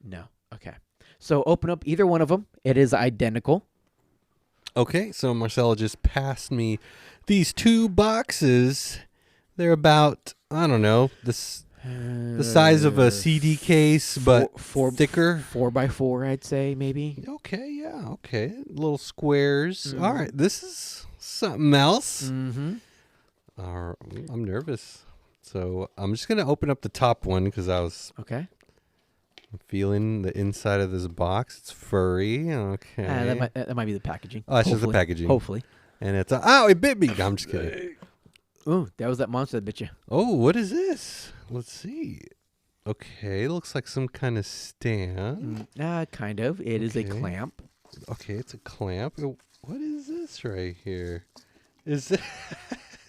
No. Okay. So open up either one of them. It is identical. Okay, so Marcelo just passed me these 2 boxes. They're about, I don't know, the size of a CD case, but thicker. 4x4, I'd say, maybe. Okay, yeah, okay. Little squares. All right, this is something else. Mm-hmm. I'm nervous. So I'm just going to open up the top one because I was feeling the inside of this box. It's furry. Okay. That might be the packaging. Oh, it's just the packaging. Hopefully. And it's, ow, it bit me. I'm just kidding. Ooh, that was that monster that bit you. Oh, what is this? Let's see. Okay, looks like some kind of stand. Kind of. It is a clamp. Okay, it's a clamp. What is this right here? Is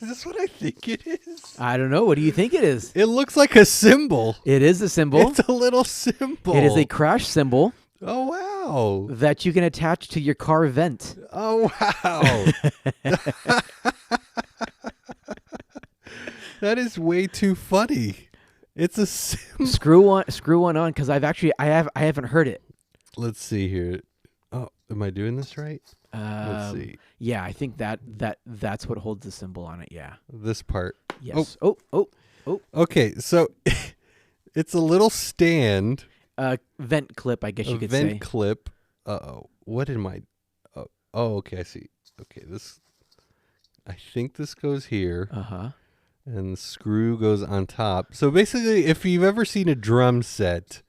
this what I think it is? I don't know. What do you think it is? It looks like a symbol. It is a symbol. It's a little symbol. It is a crash symbol. Oh, wow. That you can attach to your car vent. Oh, wow. That is way too funny. It's a symbol. Screw one on because I haven't heard it. Let's see here. Oh, am I doing this right? Let's see. Yeah, I think that's what holds the symbol on it. Yeah. This part. Yes. Oh. Okay, so it's a little stand. Vent clip, I guess you could say. Vent clip. Uh-oh. What am I? Oh, okay, I see. Okay, I think this goes here. Uh-huh. And the screw goes on top. So basically, if you've ever seen a drum set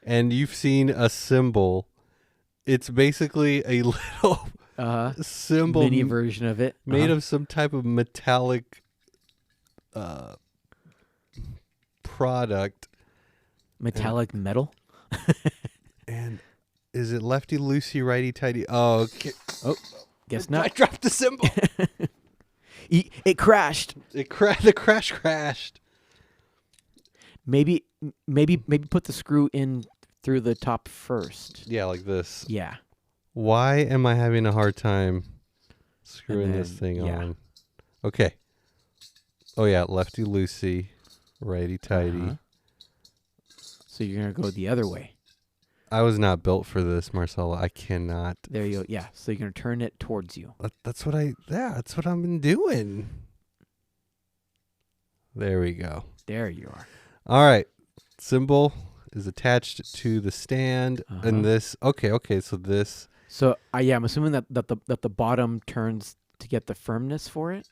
and you've seen a cymbal, it's basically a little cymbal mini version of it made of some type of metallic product. Metallic metal. And is it lefty loosey, righty tighty? Oh, okay. Oh, guess not. I dropped the cymbal. It crashed. The crash crashed. Maybe put the screw in through the top first. Yeah, like this. Yeah. Why am I having a hard time screwing this thing on? Okay. Oh yeah, lefty loosey, righty tighty. So you're gonna go the other way. I was not built for this, Marcelo. I cannot. There you go. Yeah. So you're gonna turn it towards you. That's what I've been doing. There we go. There you are. All right. Symbol is attached to the stand, and this. Okay. So this. So I'm assuming that the bottom turns to get the firmness for it,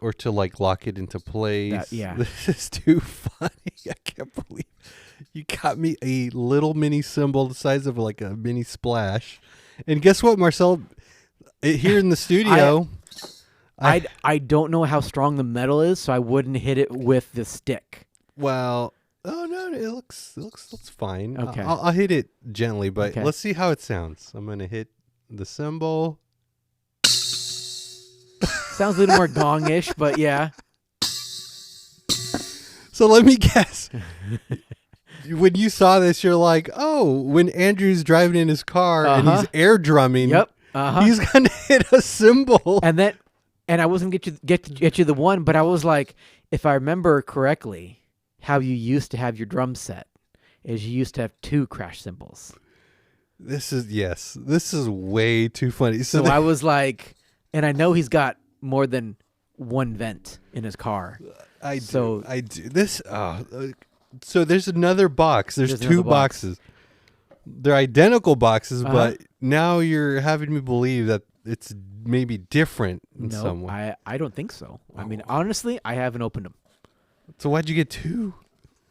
or to like lock it into place. Yeah. This is too funny. I can't believe you got me a little mini cymbal the size of like a mini splash. And guess what, Marcel? Here in the studio, I don't know how strong the metal is, so I wouldn't hit it with the stick. Well, no, it looks fine. Okay. I'll hit it gently, but let's see how it sounds. I'm gonna hit the cymbal. Sounds a little more gong-ish, but yeah. So let me guess. When you saw this, you're like, oh, when Andrew's driving in his car and he's air drumming, he's gonna hit a cymbal. And I wasn't get you the one, but I was like, if I remember correctly, how you used to have your drum set is you used to have 2 crash cymbals. This is way too funny. So I was like, and I know he's got more than one vent in his car. I do. This. So there's another box. There's 2 boxes. They're identical boxes, but now you're having me believe that it's maybe different in some way. I don't think so. I mean, honestly, I haven't opened them. So why'd you get 2?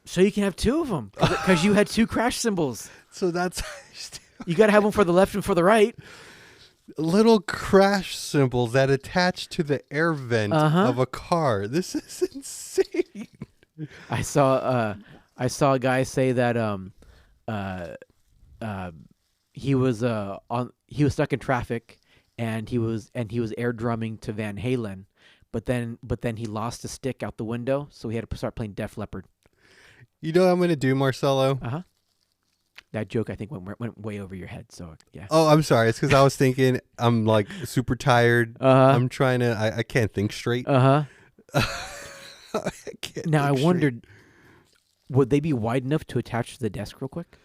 So you can have 2 of them because you had 2 crash cymbals. So that's you got to have one for the left and for the right. Little crash cymbals that attach to the air vent of a car. This is insane. I saw a guy say that he was stuck in traffic, and he was air drumming to Van Halen, but then he lost his stick out the window, so he had to start playing Def Leppard. You know what I'm gonna do, Marcelo? That joke I think went way over your head. So yeah. Oh, I'm sorry. It's because I was thinking I'm like super tired. I'm trying to. I can't think straight. Now I think wondered, would they be wide enough to attach to the desk real quick?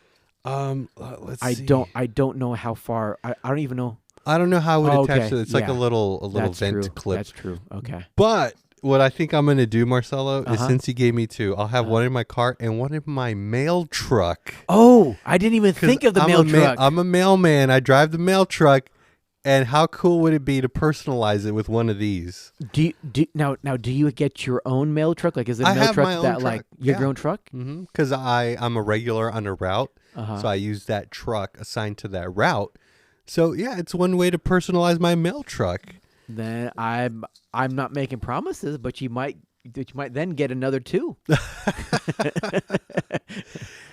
Let's see. I don't know how far. I don't even know. I don't know how it would attach okay. to it. It's like a little That's vent true. clip. That's true. Okay. But what I think I'm going to do, Marcelo, is since you gave me two, I'll have one in my car and one in my mail truck. Oh, I didn't even think of the mail truck. I'm a mailman. I drive the mail truck. And how cool would it be to personalize it with one of these? Do you get your own mail truck? Like, is it a I mail have truck my own that truck. like your own truck? Mm-hmm. Because I'm a regular on a route, so I use that truck assigned to that route. So yeah, it's one way to personalize my mail truck. Then I'm not making promises, but you might then get another two.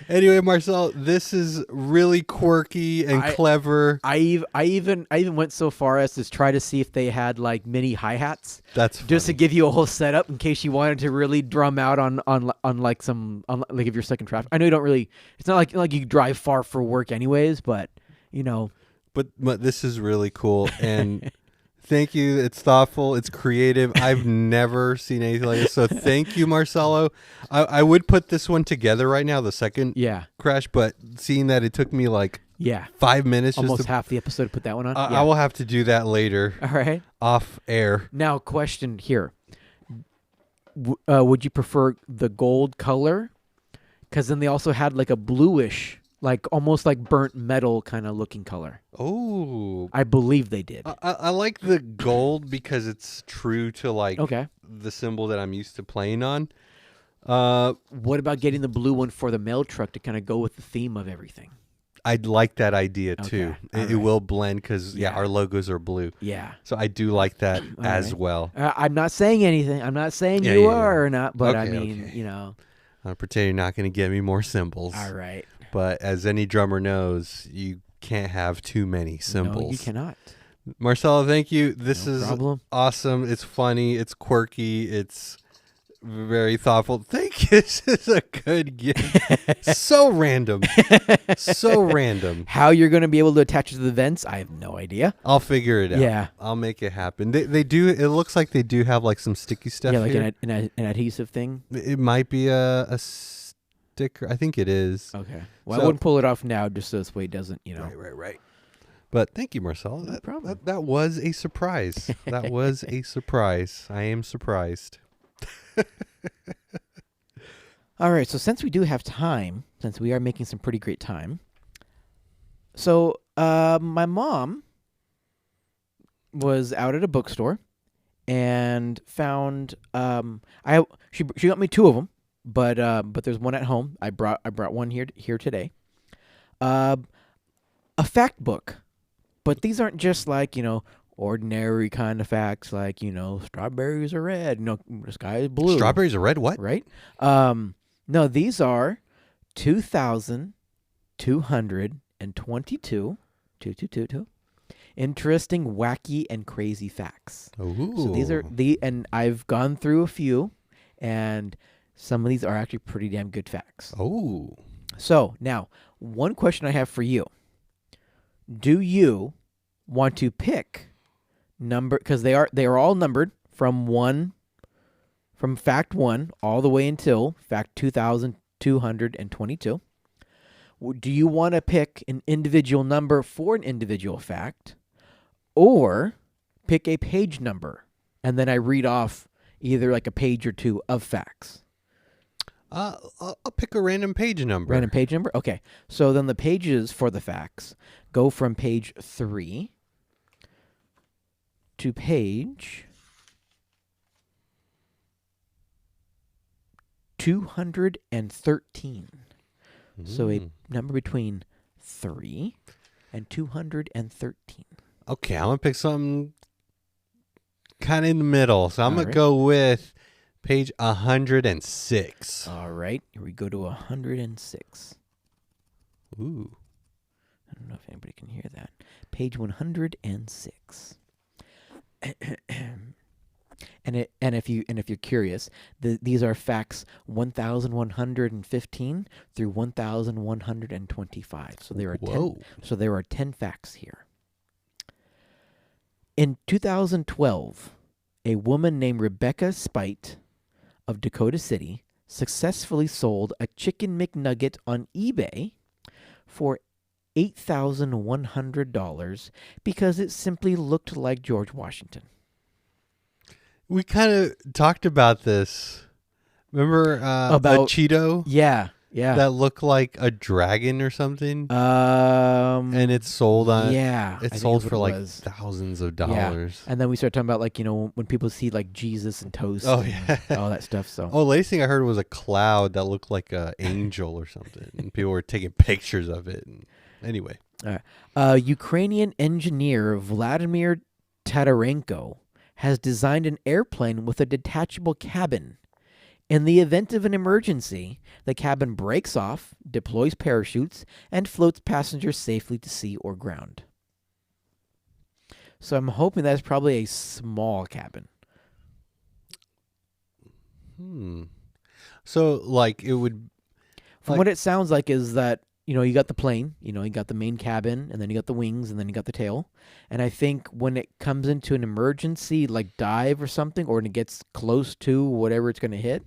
Anyway, Marcel, this is really quirky and clever. I even went so far as to try to see if they had like mini hi-hats. That's funny. Just to give you a whole setup in case you wanted to really drum out on like like if you're stuck in traffic. I know you don't really. It's not like you drive far for work anyways, but you know. But this is really cool and. Thank you. It's thoughtful. It's creative. I've never seen anything like this. So thank you, Marcelo. I would put this one together right now, the second crash, but seeing that it took me like 5 minutes. Almost half the episode to put that one on. I will have to do that later. All right. Off air. Now, question here. Would you prefer the gold color? Because then they also had like a bluish, like almost like burnt metal kind of looking color. Oh, I believe they did. I like the gold because it's true to like the symbol that I'm used to playing on. What about getting the blue one for the mail truck to kind of go with the theme of everything? I'd like that idea too. Okay. It will blend because our logos are blue. Yeah. So I do like that as well. I'm not saying anything. I'm not saying you are or not, but I mean, you know. I'm pretending you're not going to get me more symbols. All right. But as any drummer knows, you can't have too many symbols. No, you cannot. Marcelo, thank you. This is awesome. It's funny. It's quirky. It's very thoughtful. Thank you. This is a good gift. So random. So random. How you're going to be able to attach it to the vents, I have no idea. I'll figure it out. Yeah. I'll make it happen. They do. It looks like they do have like some sticky stuff. Yeah, like here. an adhesive thing. It might be a sticker. I think it is. Okay. Well, I wouldn't pull it off now just so this way it doesn't, you know. Right. But thank you, Marcel. No problem. That was a surprise. That was a surprise. I am surprised. All right. So since we do have time, since we are making some pretty great time, so my mom was out at a bookstore and found she got me two of them, but there's one at home. I brought one here today. A fact book, but these aren't just like, you know, ordinary kind of facts like, you know, strawberries are red, you know, the sky is blue. Strawberries are red? What? Right? No, these are 2,222 interesting, wacky, and crazy facts. Ooh. So these are and I've gone through a few, and some of these are actually pretty damn good facts. Oh. So now, one question I have for you. Do you want to pick number, because they are all numbered from fact 1 all the way until fact 2,222. Do you want to pick an individual number for an individual fact, or pick a page number and then I read off either like a page or two of facts? I'll pick a random page number. Random page number? Okay. So then the pages for the facts go from page 3 to page 213. So a number between 3 and 213. Okay, I'm going to pick something kind of in the middle. So I'm going right. to go with page 106. All right, here we go to 106. Ooh. know if anybody can hear that. Page 106. And if you're curious, these are facts 1,115 through 1,125. So there are 10. So there are 10 facts here. In 2012, a woman named Rebecca Spite of Dakota City successfully sold a Chicken McNugget on eBay for $8,100 because it simply looked like George Washington. We kind of talked about this. Remember about a Cheeto? Yeah. That looked like a dragon or something. And it's sold on. Yeah. It's sold for like thousands of dollars. Yeah. And then we started talking about like, when people see like Jesus and toast. Oh, and all that stuff. So. Oh, the latest thing I heard was a cloud that looked like an angel or something. And people were taking pictures of it. And anyway. All right. Ukrainian engineer Vladimir Tatarenko has designed an airplane with a detachable cabin. In the event of an emergency, the cabin breaks off, deploys parachutes, and floats passengers safely to sea or ground. So I'm hoping that's probably a small cabin. So, like, it would... From what it sounds like is that, you got the plane, you got the main cabin, and then you got the wings, and then you got the tail. And I think when it comes into an emergency, like dive or something, or when it gets close to whatever it's going to hit...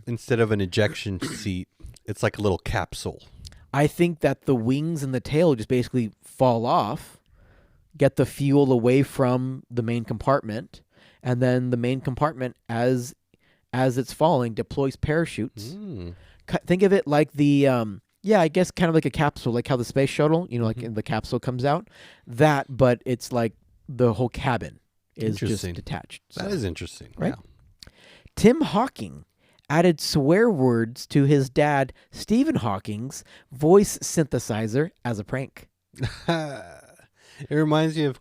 instead of an ejection seat, it's like a little capsule. I think that the wings and the tail just basically fall off, get the fuel away from the main compartment, and then the main compartment, as it's falling, deploys parachutes. Think of it like the, I guess kind of like a capsule, like how the space shuttle, like the capsule comes out. That, but it's like the whole cabin is just detached. That is interesting. Right? Yeah. Tim Hawking added swear words to his dad, Stephen Hawking's voice synthesizer as a prank. It reminds me of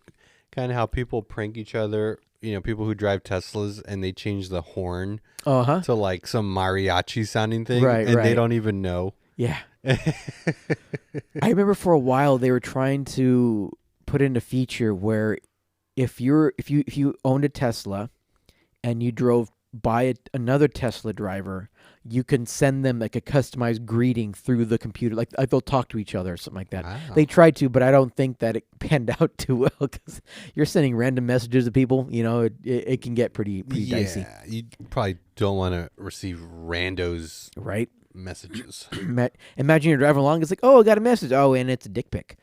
kind of how people prank each other, people who drive Teslas and they change the horn to like some mariachi sounding thing. Right, and they don't even know. Yeah. I remember for a while they were trying to put in a feature where if you owned a Tesla and you drove by another Tesla driver, you can send them like a customized greeting through the computer. Like they'll talk to each other or something like that. Wow. They tried to, but I don't think that it panned out too well because you're sending random messages to people. It can get pretty dicey. Yeah, you probably don't want to receive randos messages. Imagine you're driving along. It's like, oh, I got a message. Oh, and it's a dick pic.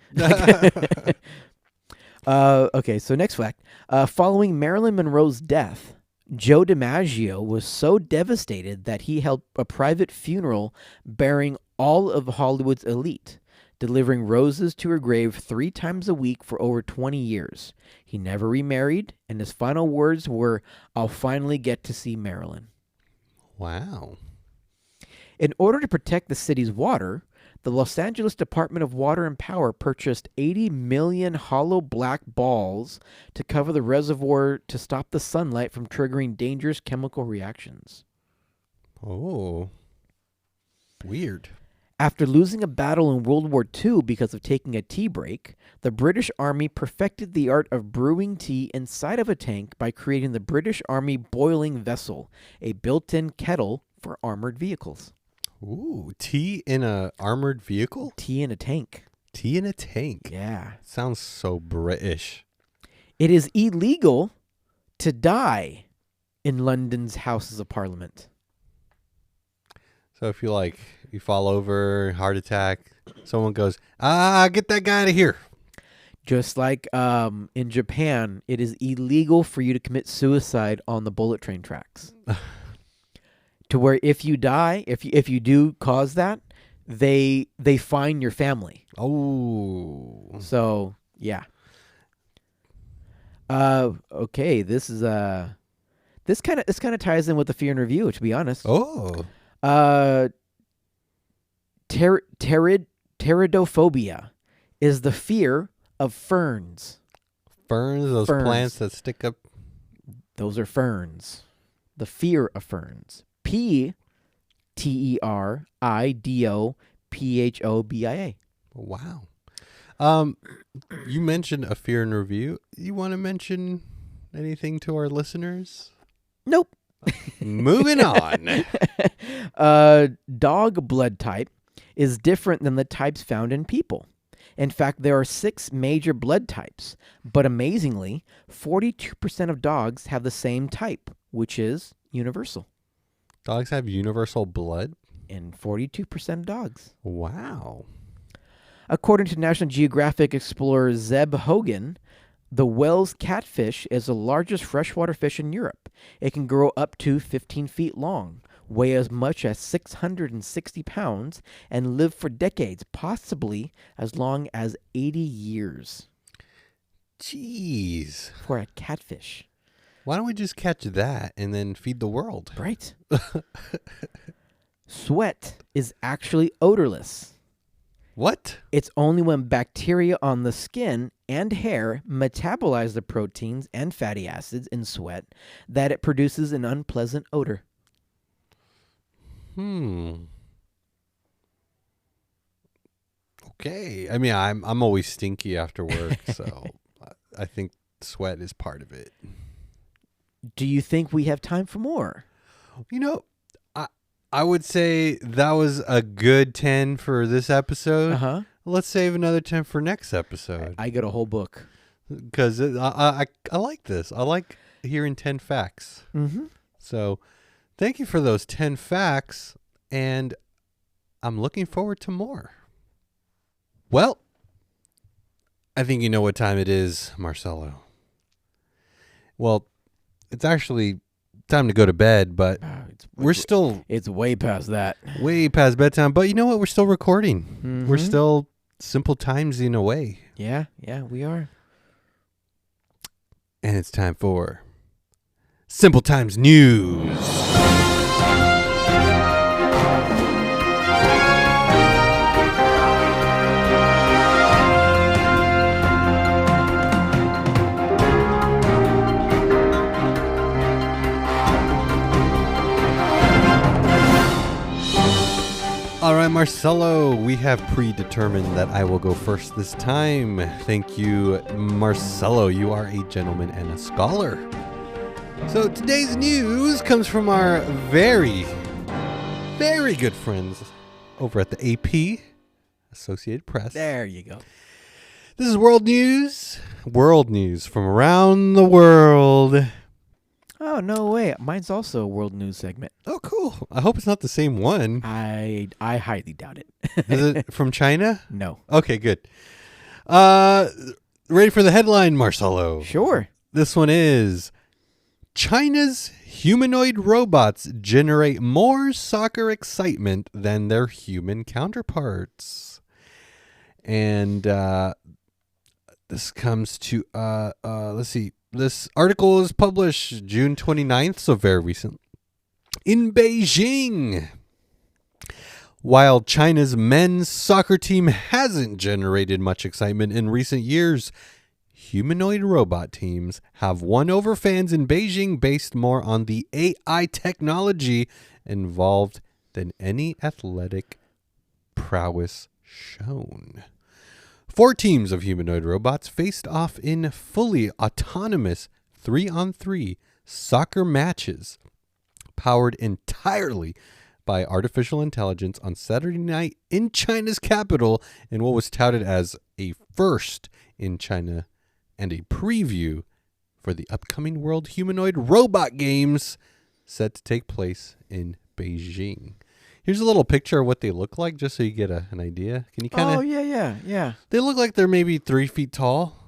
Okay, so next fact. Following Marilyn Monroe's death, Joe DiMaggio was so devastated that he held a private funeral bearing all of Hollywood's elite, delivering roses to her grave 3 times a week for over 20 years. He never remarried, and his final words were, "I'll finally get to see Marilyn." Wow. In order to protect the city's water, the Los Angeles Department of Water and Power purchased 80 million hollow black balls to cover the reservoir to stop the sunlight from triggering dangerous chemical reactions. Oh, weird. After losing a battle in World War II because of taking a tea break, the British Army perfected the art of brewing tea inside of a tank by creating the British Army Boiling Vessel, a built-in kettle for armored vehicles. Ooh, tea in a armored vehicle? Tea in a tank. Tea in a tank? Yeah. Sounds so British. It is illegal to die in London's Houses of Parliament. So if you fall over, heart attack, someone goes, get that guy out of here. Just like in Japan, it is illegal for you to commit suicide on the bullet train tracks. To where if you die, if you do cause that, they fine your family. Oh. So yeah. Okay, this is this kind of ties in with the fear and review, to be honest. Oh. Pteridophobia is the fear of ferns. Ferns, Ferns. Plants that stick up. Those are ferns. The fear of ferns. Pteridophobia. Wow. You mentioned a fear and review. You want to mention anything to our listeners? Nope. Moving on. Dog blood type is different than the types found in people. In fact, there are 6 major blood types, but amazingly, 42% of dogs have the same type, which is universal. Dogs have universal blood? And 42% of dogs. Wow. According to National Geographic explorer Zeb Hogan, the Wells catfish is the largest freshwater fish in Europe. It can grow up to 15 feet long, weigh as much as 660 pounds, and live for decades, possibly as long as 80 years. Jeez. For a catfish. Why don't we just catch that and then feed the world? Right. Sweat is actually odorless. What? It's only when bacteria on the skin and hair metabolize the proteins and fatty acids in sweat that it produces an unpleasant odor. Okay. I mean, I'm always stinky after work, so I think sweat is part of it. Do you think we have time for more? You know, I would say that was a good 10 for this episode. Uh-huh. Let's save another 10 for next episode. I get a whole book. Because I like this. I like hearing 10 facts. Mm-hmm. So thank you for those 10 facts, and I'm looking forward to more. Well, I think you know what time it is, Marcelo. Well, it's actually time to go to bed, but we're still... It's way past that. Way past bedtime, but you know what? We're still recording. Mm-hmm. We're still Simple Times in a way. Yeah, we are. And it's time for Simple Times News. All right, Marcelo, we have predetermined that I will go first this time. Thank you, Marcelo. You are a gentleman and a scholar. So today's news comes from our very, very good friends over at the AP, Associated Press. There you go. This is world news from around the world. Oh, no way. Mine's also a world news segment. Oh, cool. I hope it's not the same one. I highly doubt it. Is it from China? No. Okay, good. Ready for the headline, Marcelo? Sure. This one is China's humanoid robots generate more soccer excitement than their human counterparts. And this comes to, let's see. This article was published June 29th, so very recent, in Beijing. While China's men's soccer team hasn't generated much excitement in recent years, humanoid robot teams have won over fans in Beijing based more on the AI technology involved than any athletic prowess shown. 4 teams of humanoid robots faced off in fully autonomous 3-on-3 soccer matches powered entirely by artificial intelligence on Saturday night in China's capital in what was touted as a first in China and a preview for the upcoming World Humanoid Robot Games set to take place in Beijing. Here's a little picture of what they look like, just so you get an idea. Can you kind of... Oh, yeah. They look like they're maybe 3 feet tall.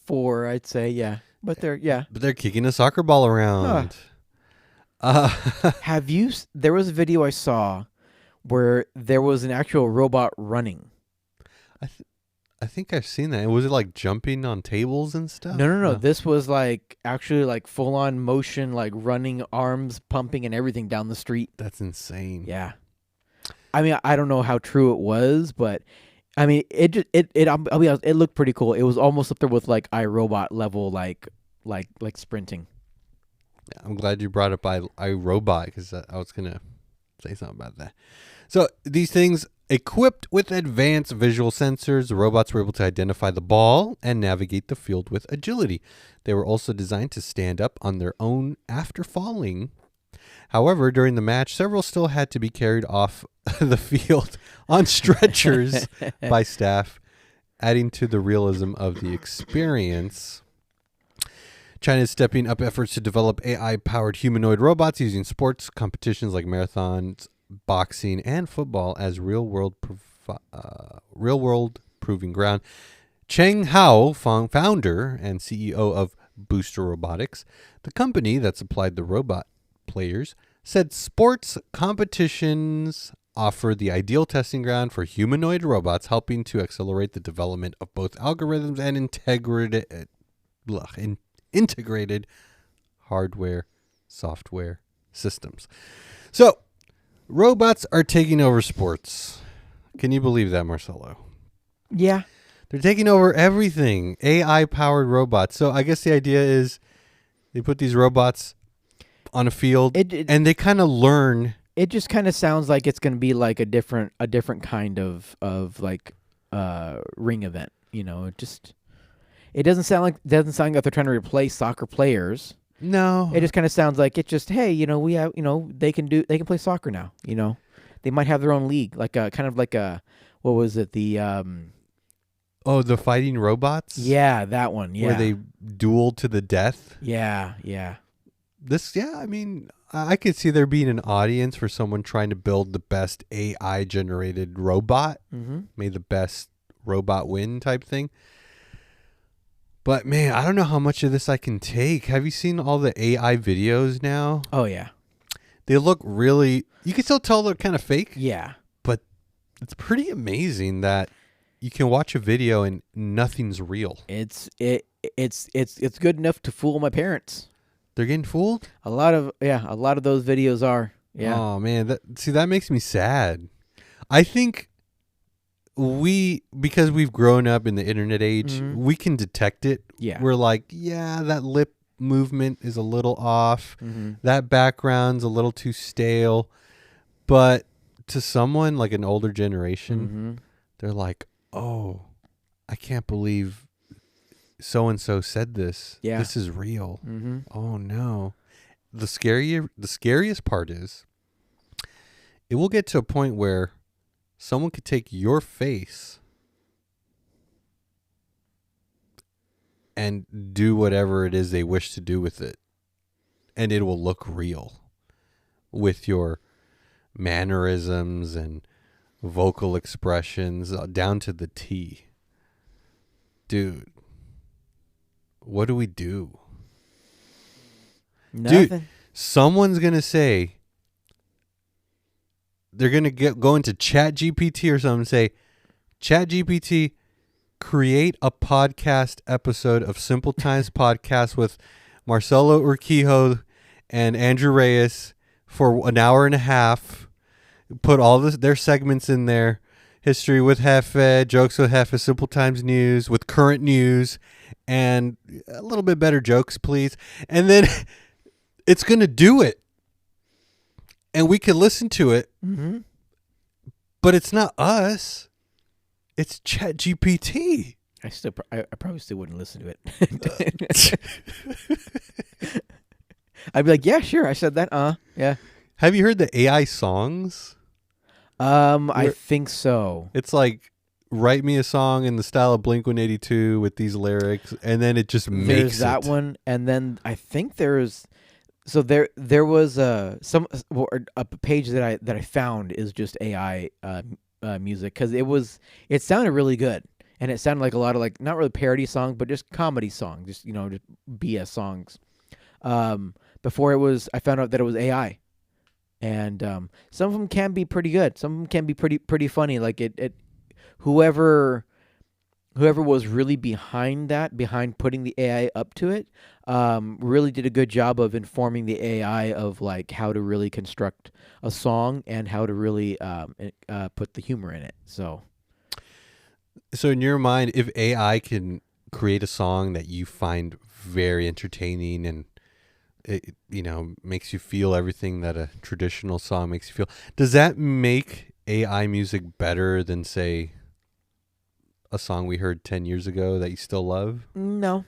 4, I'd say, yeah. But they're kicking a soccer ball around. Have you... There was a video I saw where there was an actual robot running. I think I've seen that. Was it like jumping on tables and stuff? No. This was like actually like full on motion, like running, arms pumping and everything down the street. That's insane. Yeah. I mean, I don't know how true it was, but I mean, I'll be honest, it looked pretty cool. It was almost up there with like iRobot level, like sprinting. Yeah, I'm glad you brought up iRobot because I was gonna say something about that. So these things, Equipped with advanced visual sensors, the robots were able to identify the ball and navigate the field with agility. They were also designed to stand up on their own after falling. However, during the match, several still had to be carried off the field on stretchers by staff, adding to the realism of the experience. China is stepping up efforts to develop AI-powered humanoid robots using sports competitions like marathons, boxing, and football as real-world proving ground. Cheng Hao, founder and CEO of Booster Robotics, the company that supplied the robot players, said sports competitions offer the ideal testing ground for humanoid robots, helping to accelerate the development of both algorithms and integrated hardware, software systems. So, robots are taking over sports. Can you believe that, Marcelo? Yeah. They're taking over everything. AI-powered robots. So I guess the idea is they put these robots on a field and they kind of learn. It just kind of sounds like it's going to be like a different kind of like ring event. You know, it doesn't sound like they're trying to replace soccer players. No. It just kind of sounds like it's just, hey, you know, we have, you know, they can play soccer now. You know, they might have their own league, like what was it? The fighting robots? Yeah, that one. Yeah. Where they duel to the death? Yeah. I mean, I could see there being an audience for someone trying to build the best AI-generated robot. Mm-hmm. May the best robot win type thing. But, man, I don't know how much of this I can take. Have you seen all the AI videos now? Oh, yeah. They look really... You can still tell they're kind of fake. Yeah. But it's pretty amazing that you can watch a video and nothing's real. It's good enough to fool my parents. They're getting fooled? A lot of those videos are. Yeah. Oh, man. That makes me sad. I think because we've grown up in the internet age, we can detect it. Yeah. We're like, yeah, that lip movement is a little off. Mm-hmm. That background's a little too stale. But to someone like an older generation, they're like, oh, I can't believe so-and-so said this. Yeah. This is real. Mm-hmm. Oh, no. The scariest part is it will get to a point where someone could take your face and do whatever it is they wish to do with it. And it will look real with your mannerisms and vocal expressions down to the T. Dude, what do we do? Nothing. Dude, someone's going to say, they're going to go into ChatGPT or something and say, ChatGPT, create a podcast episode of Simple Times Podcast with Marcelo Urquijo and Andrew Reyes for an hour and a half. Put all their segments in there. History with Hefe, jokes with Hefe, Simple Times news with current news, and a little bit better jokes, please. And then it's going to do it. And we can listen to it. Mm-hmm. But it's not us. It's ChatGPT. I probably still wouldn't listen to it. I'd be like, yeah, sure. I said that. Yeah. Have you heard the AI songs? I think so. It's like, write me a song in the style of Blink-182 with these lyrics, and then it just makes There's that one, and then I think there's... So there was a page that I found is just AI music, because it sounded really good, and it sounded like a lot of like not really parody songs but just comedy songs, just just BS songs. Before I found out that it was AI, and some of them can be pretty good, some of them can be pretty funny. Like whoever was really behind putting the AI up to it, really did a good job of informing the AI of like how to really construct a song and how to really put the humor in it. So in your mind, if AI can create a song that you find very entertaining and it makes you feel everything that a traditional song makes you feel, does that make AI music better than, say, a song we heard 10 years ago that you still love? No,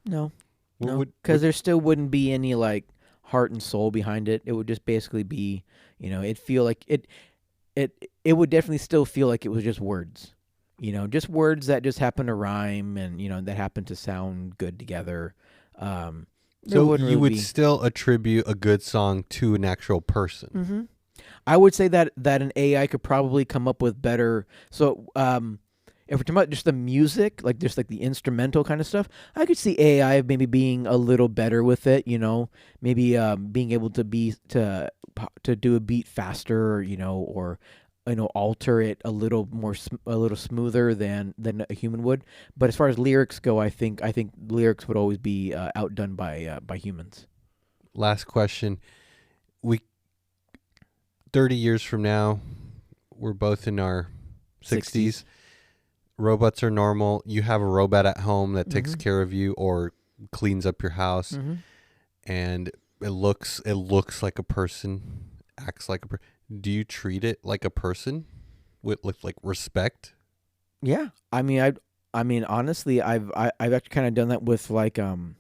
What would- because there still wouldn't be any like heart and soul behind it. It would just basically be, it'd feel like it would definitely still feel like it was just words, just words that just happen to rhyme and that happen to sound good together. So you would still attribute a good song to an actual person. Mm-hmm. I would say that an AI could probably come up with better. So if we're talking about just the music, like just like the instrumental kind of stuff, I could see AI maybe being a little better with it. Maybe being able to do a beat faster, or alter it a little more, a little smoother than a human would. But as far as lyrics go, I think lyrics would always be outdone by humans. Last question. 30 years from now, we're both in our 60s. Robots are normal. You have a robot at home that takes care of you or cleans up your house, and it looks like a person, acts like a person. Do you treat it like a person with like respect? Yeah, I mean, honestly, I've actually kind of done that with like the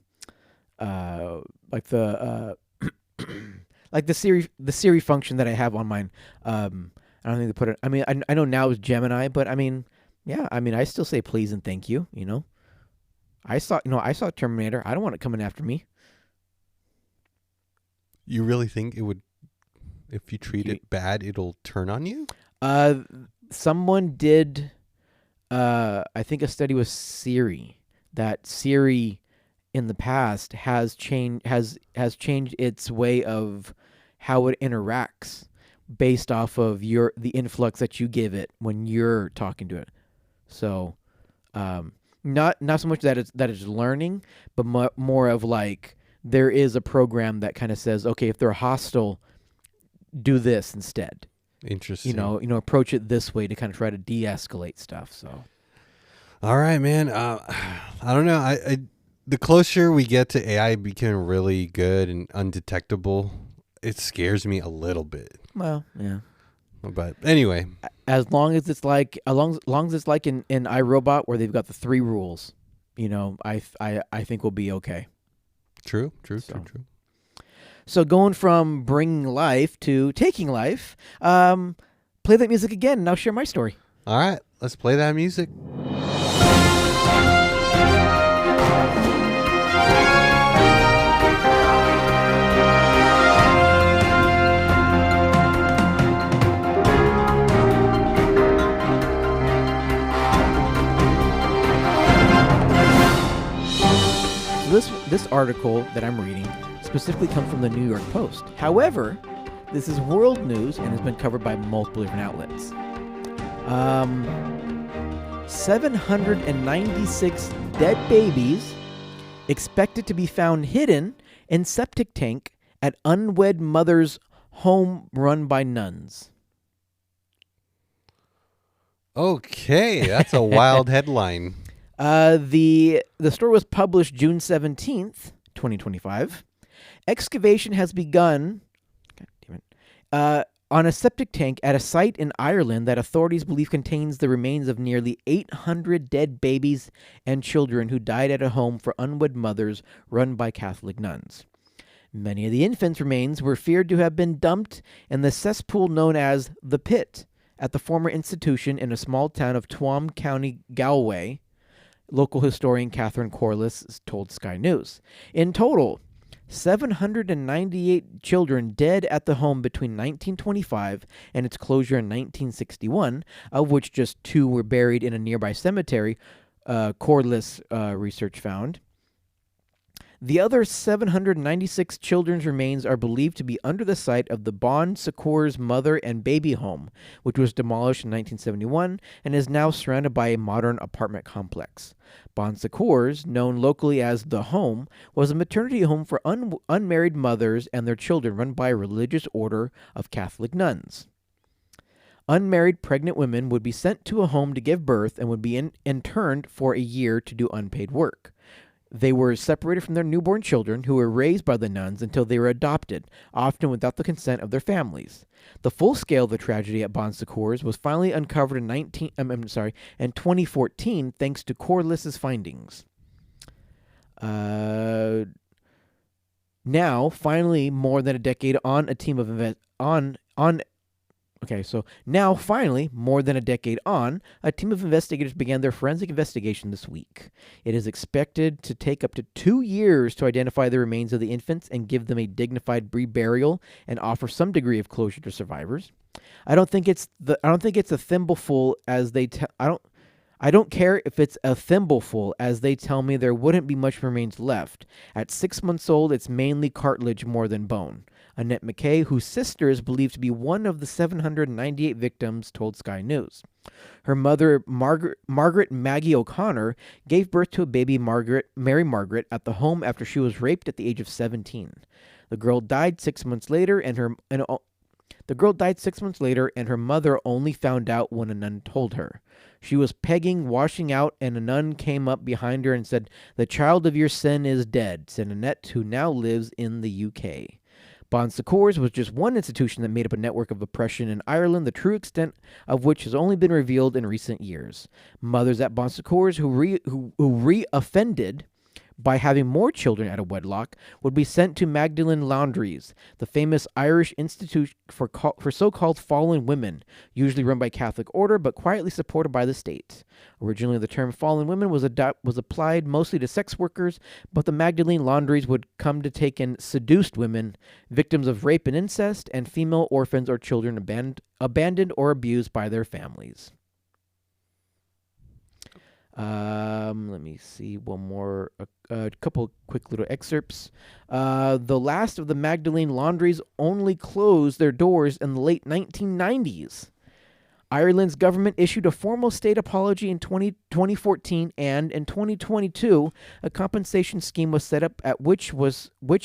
like the Siri function that I have on mine. I don't think they put it. I mean, I know now it's Gemini, but I mean, yeah, I mean, I still say please and thank you. I saw Terminator. I don't want it coming after me. You really think it would? If you treat it bad, it'll turn on you? Someone did. I think a study with Siri that Siri in the past has changed its way of how it interacts based off of the influx that you give it when you're talking to it. So, not so much that it's learning, but more of like there is a program that kind of says, okay, if they're hostile, do this instead. Interesting. Approach it this way to kind of try to de-escalate stuff. So, all right, man. I don't know. The closer we get to AI becoming really good and undetectable, it scares me a little bit. Well, yeah. But anyway, as long as it's like it's like in iRobot where they've got the 3 rules, I think we'll be okay. True. So going from bringing life to taking life, play that music again, and I'll share my story. All right, let's play that music. This article that I'm reading specifically comes from the New York Post. However, this is world news and has been covered by multiple different outlets. 796 dead babies expected to be found hidden in septic tank at unwed mother's home run by nuns. Okay, that's a wild headline. The story was published June 17th, 2025. Excavation has begun on a septic tank at a site in Ireland that authorities believe contains the remains of nearly 800 dead babies and children who died at a home for unwed mothers run by Catholic nuns. Many of the infants' remains were feared to have been dumped in the cesspool known as the Pit at the former institution in a small town of Tuam, County Galway. Local historian Catherine Corliss told Sky News. In total, 798 children dead at the home between 1925 and its closure in 1961, of which just 2 were buried in a nearby cemetery, Corliss research found. The other 796 children's remains are believed to be under the site of the Bon Secours mother and baby home, which was demolished in 1971 and is now surrounded by a modern apartment complex. Bon Secours, known locally as The Home, was a maternity home for unmarried mothers and their children run by a religious order of Catholic nuns. Unmarried pregnant women would be sent to a home to give birth and would be interned for a year to do unpaid work. They were separated from their newborn children, who were raised by the nuns until they were adopted, often without the consent of their families. The full scale of the tragedy at Bon Secours was finally uncovered in 2014, thanks to Corliss's findings. Now, finally, more than a decade on, a team of investigators began their forensic investigation this week. It is expected to take up to 2 years to identify the remains of the infants and give them a dignified burial and offer some degree of closure to survivors. I don't think it's a thimbleful, as they I don't care if it's a thimbleful, as they tell me there wouldn't be much remains left. At 6 months old, it's mainly cartilage more than bone. Annette McKay, whose sister is believed to be one of the 798 victims, told Sky News. Her mother, Margaret Maggie O'Connor, gave birth to a baby, Mary Margaret, at the home after she was raped at the age of 17. The girl died 6 months later, and her mother only found out when a nun told her. She was pegging, washing out, and a nun came up behind her and said, "The child of your sin is dead," said Annette, who now lives in the UK. Bon Secours was just one institution that made up a network of oppression in Ireland, the true extent of which has only been revealed in recent years. Mothers at Bon Secours who re-offended by having more children out of wedlock would be sent to Magdalen Laundries, the famous Irish institute for so-called fallen women, usually run by Catholic order but quietly supported by the state. Originally, the term fallen women was applied mostly to sex workers, but the Magdalene Laundries would come to take in seduced women, victims of rape and incest, and female orphans or children abandoned or abused by their families. Let me see one more, a couple quick little excerpts. The last of the Magdalene Laundries only closed their doors in the late 1990s. Ireland's government issued a formal state apology in 2014, and in 2022, a compensation scheme was set up which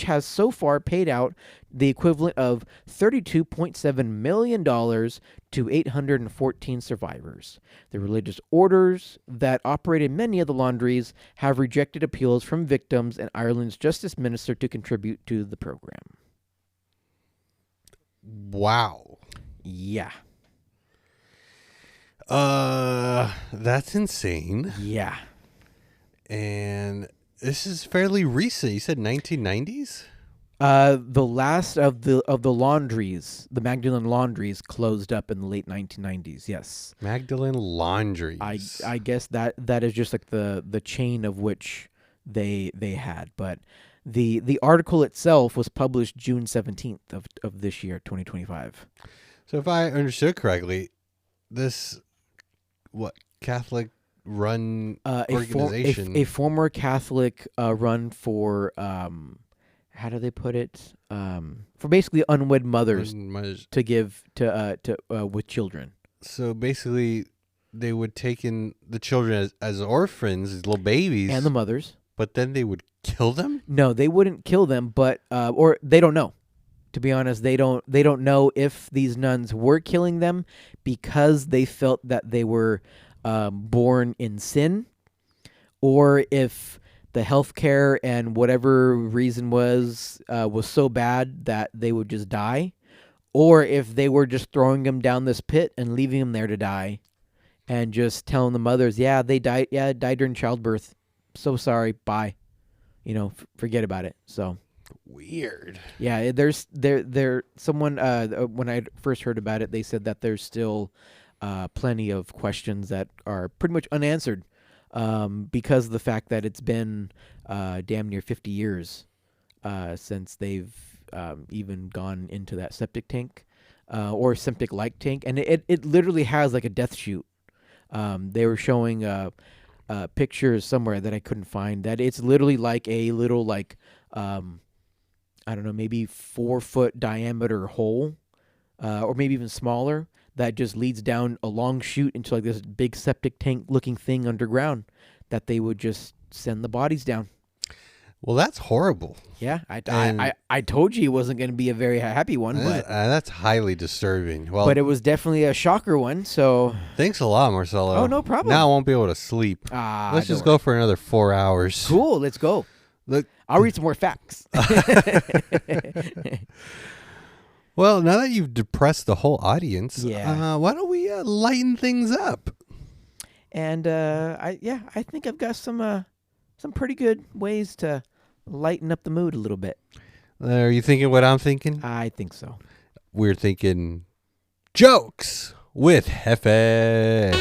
has so far paid out the equivalent of $32.7 million to 814 survivors. The religious orders that operated many of the laundries have rejected appeals from victims and Ireland's justice minister to contribute to the program. Wow. Yeah. That's insane. Yeah. And this is fairly recent. You said 1990s? The last of the laundries, the Magdalene Laundries, closed up in the late 1990s. Yes. Magdalene Laundries. I guess that is just like the chain of which they had, but the article itself was published June 17th of this year, 2025. So if I understood correctly, this Catholic run organization, a former Catholic run for how do they put it? For basically unwed mothers to give to with children. So basically, they would take in the children as orphans, as little babies, and the mothers. But then they would kill them? No, they wouldn't kill them, but or they don't know. To be honest, they don't know if these nuns were killing them because they felt that they were born in sin, or if the healthcare and whatever reason was so bad that they would just die, or if they were just throwing them down this pit and leaving them there to die, and just telling the mothers, they died during childbirth. So sorry, bye. Forget about it. So. Weird. Yeah, there's someone when I first heard about it, they said that there's still plenty of questions that are pretty much unanswered because of the fact that it's been damn near 50 years since they've even gone into that septic tank or septic-like tank, and it literally has like a death chute. They were showing pictures somewhere that I couldn't find, that it's literally like a little I don't know, maybe 4-foot diameter hole, or maybe even smaller, that just leads down a long chute into like this big septic tank looking thing underground that they would just send the bodies down. Well, that's horrible. Yeah, And- I told you it wasn't going to be a very happy one, but That's highly disturbing. Well, it was definitely a shocker one. So thanks a lot, Marcelo. Oh, no problem. Now I won't be able to sleep. Let's just go for another 4 hours. Cool, let's go. Look, I'll read some more facts. well, now that you've depressed the whole audience, Yeah. why don't we lighten things up? And I think I've got some pretty good ways to lighten up the mood a little bit. Are you thinking what I'm thinking? I think so. We're thinking jokes with Hefe.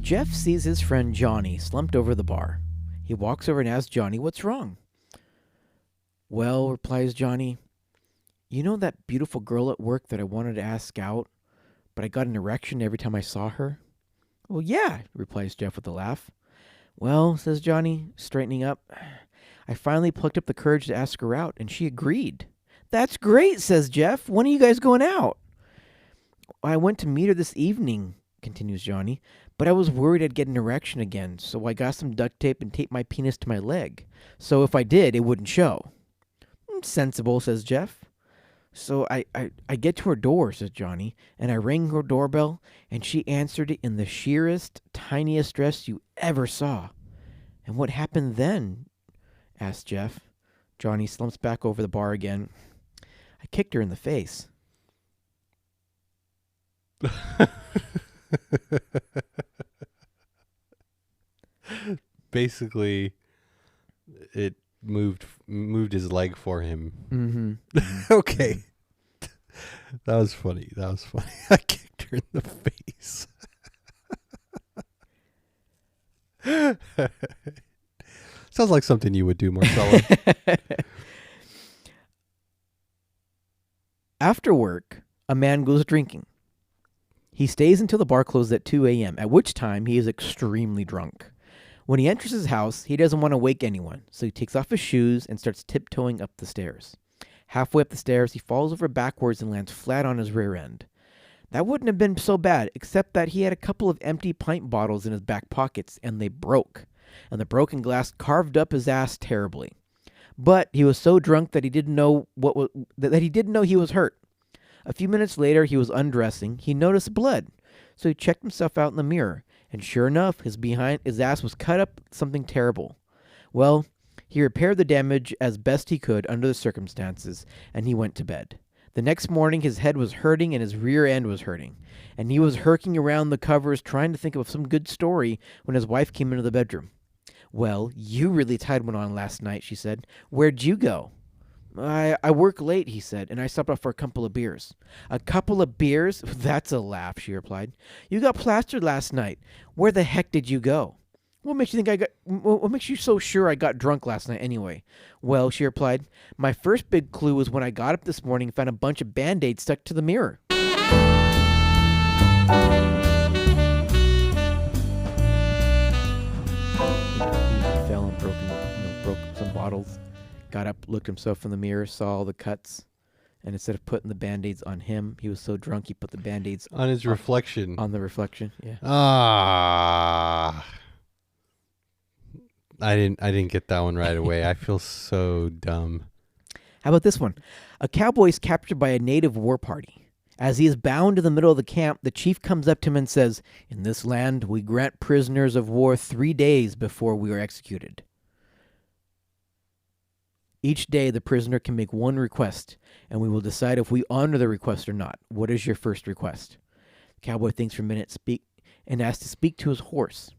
Jeff sees his friend Johnny slumped over the bar. He walks over and asks Johnny, "What's wrong?" "Well," replies Johnny, "you know that beautiful girl at work that I wanted to ask out, but I got an erection every time I saw her?" "Well, yeah," replies Jeff with a laugh. "Well," says Johnny, straightening up, "I finally plucked up the courage to ask her out, and she agreed." "That's great," says Jeff. "When are you guys going out?" "I went to meet her this evening," continues Johnny, "but I was worried I'd get an erection again, so I got some duct tape and taped my penis to my leg. So if I did, it wouldn't show." "Sensible," says Jeff. "So I get to her door," says Johnny, "and I rang her doorbell, and she answered it in the sheerest, tiniest dress you ever saw." "And what happened then?" asks Jeff. Johnny slumps back over the bar again. "I kicked her in the face." Basically, it moved his leg for him. Mm-hmm. Okay. That was funny. I kicked her in the face. Sounds like something you would do, Marcelo. After work, a man goes drinking. He stays until the bar closes at 2 a.m., at which time he is extremely drunk. When he enters his house, he doesn't want to wake anyone, so he takes off his shoes and starts tiptoeing up the stairs. Halfway up the stairs, he falls over backwards and lands flat on his rear end. That wouldn't have been so bad, except that he had a couple of empty pint bottles in his back pockets, and they broke, and the broken glass carved up his ass terribly. But he was so drunk that he didn't know he was hurt. A few minutes later, he was undressing. He noticed blood, so he checked himself out in the mirror, and sure enough, his ass was cut up something terrible. Well, he repaired the damage as best he could under the circumstances, and he went to bed. The next morning, his head was hurting and his rear end was hurting, and he was herking around the covers trying to think of some good story when his wife came into the bedroom. "Well, you really tied one on last night," she said. "Where'd you go?" I work late," he said, "and I stopped off for a couple of beers." "A couple of beers? That's a laugh," she replied. "You got plastered last night. Where the heck did you go?" What makes you so sure I got drunk last night anyway?" "Well," she replied, "my first big clue was when I got up this morning and found a bunch of Band-Aids stuck to the mirror." He fell and broke some bottles. Got up, looked himself in the mirror, saw all the cuts, and instead of putting the Band-Aids on him, he was so drunk he put the Band-Aids On his reflection. on the reflection. Yeah. Ah. I didn't get that one right away. I feel so dumb. How about this one? A cowboy is captured by a native war party. As he is bound in the middle of the camp, the chief comes up to him and says, "In this land, we grant prisoners of war 3 days before we are executed. Each day, the prisoner can make one request, and we will decide if we honor the request or not. What is your first request?" The cowboy thinks for a minute and asks to speak to his horse.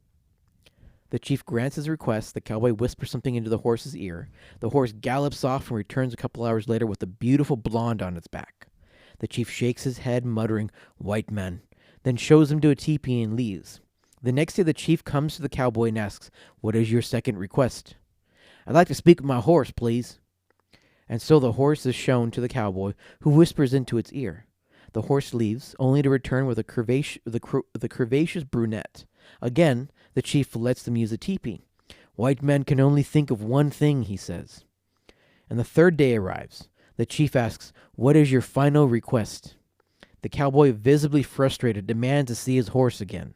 The chief grants his request. The cowboy whispers something into the horse's ear. The horse gallops off and returns a couple hours later with a beautiful blonde on its back. The chief shakes his head, muttering, "White man," then shows him to a teepee and leaves. The next day, the chief comes to the cowboy and asks, "What is your second request?" "I'd like to speak with my horse, please." And so the horse is shown to the cowboy, who whispers into its ear. The horse leaves, only to return with a curvaceous brunette. Again, the chief lets them use a teepee. White men can only think of one thing, he says. And the third day arrives. The chief asks, what is your final request? The cowboy, visibly frustrated, demands to see his horse again.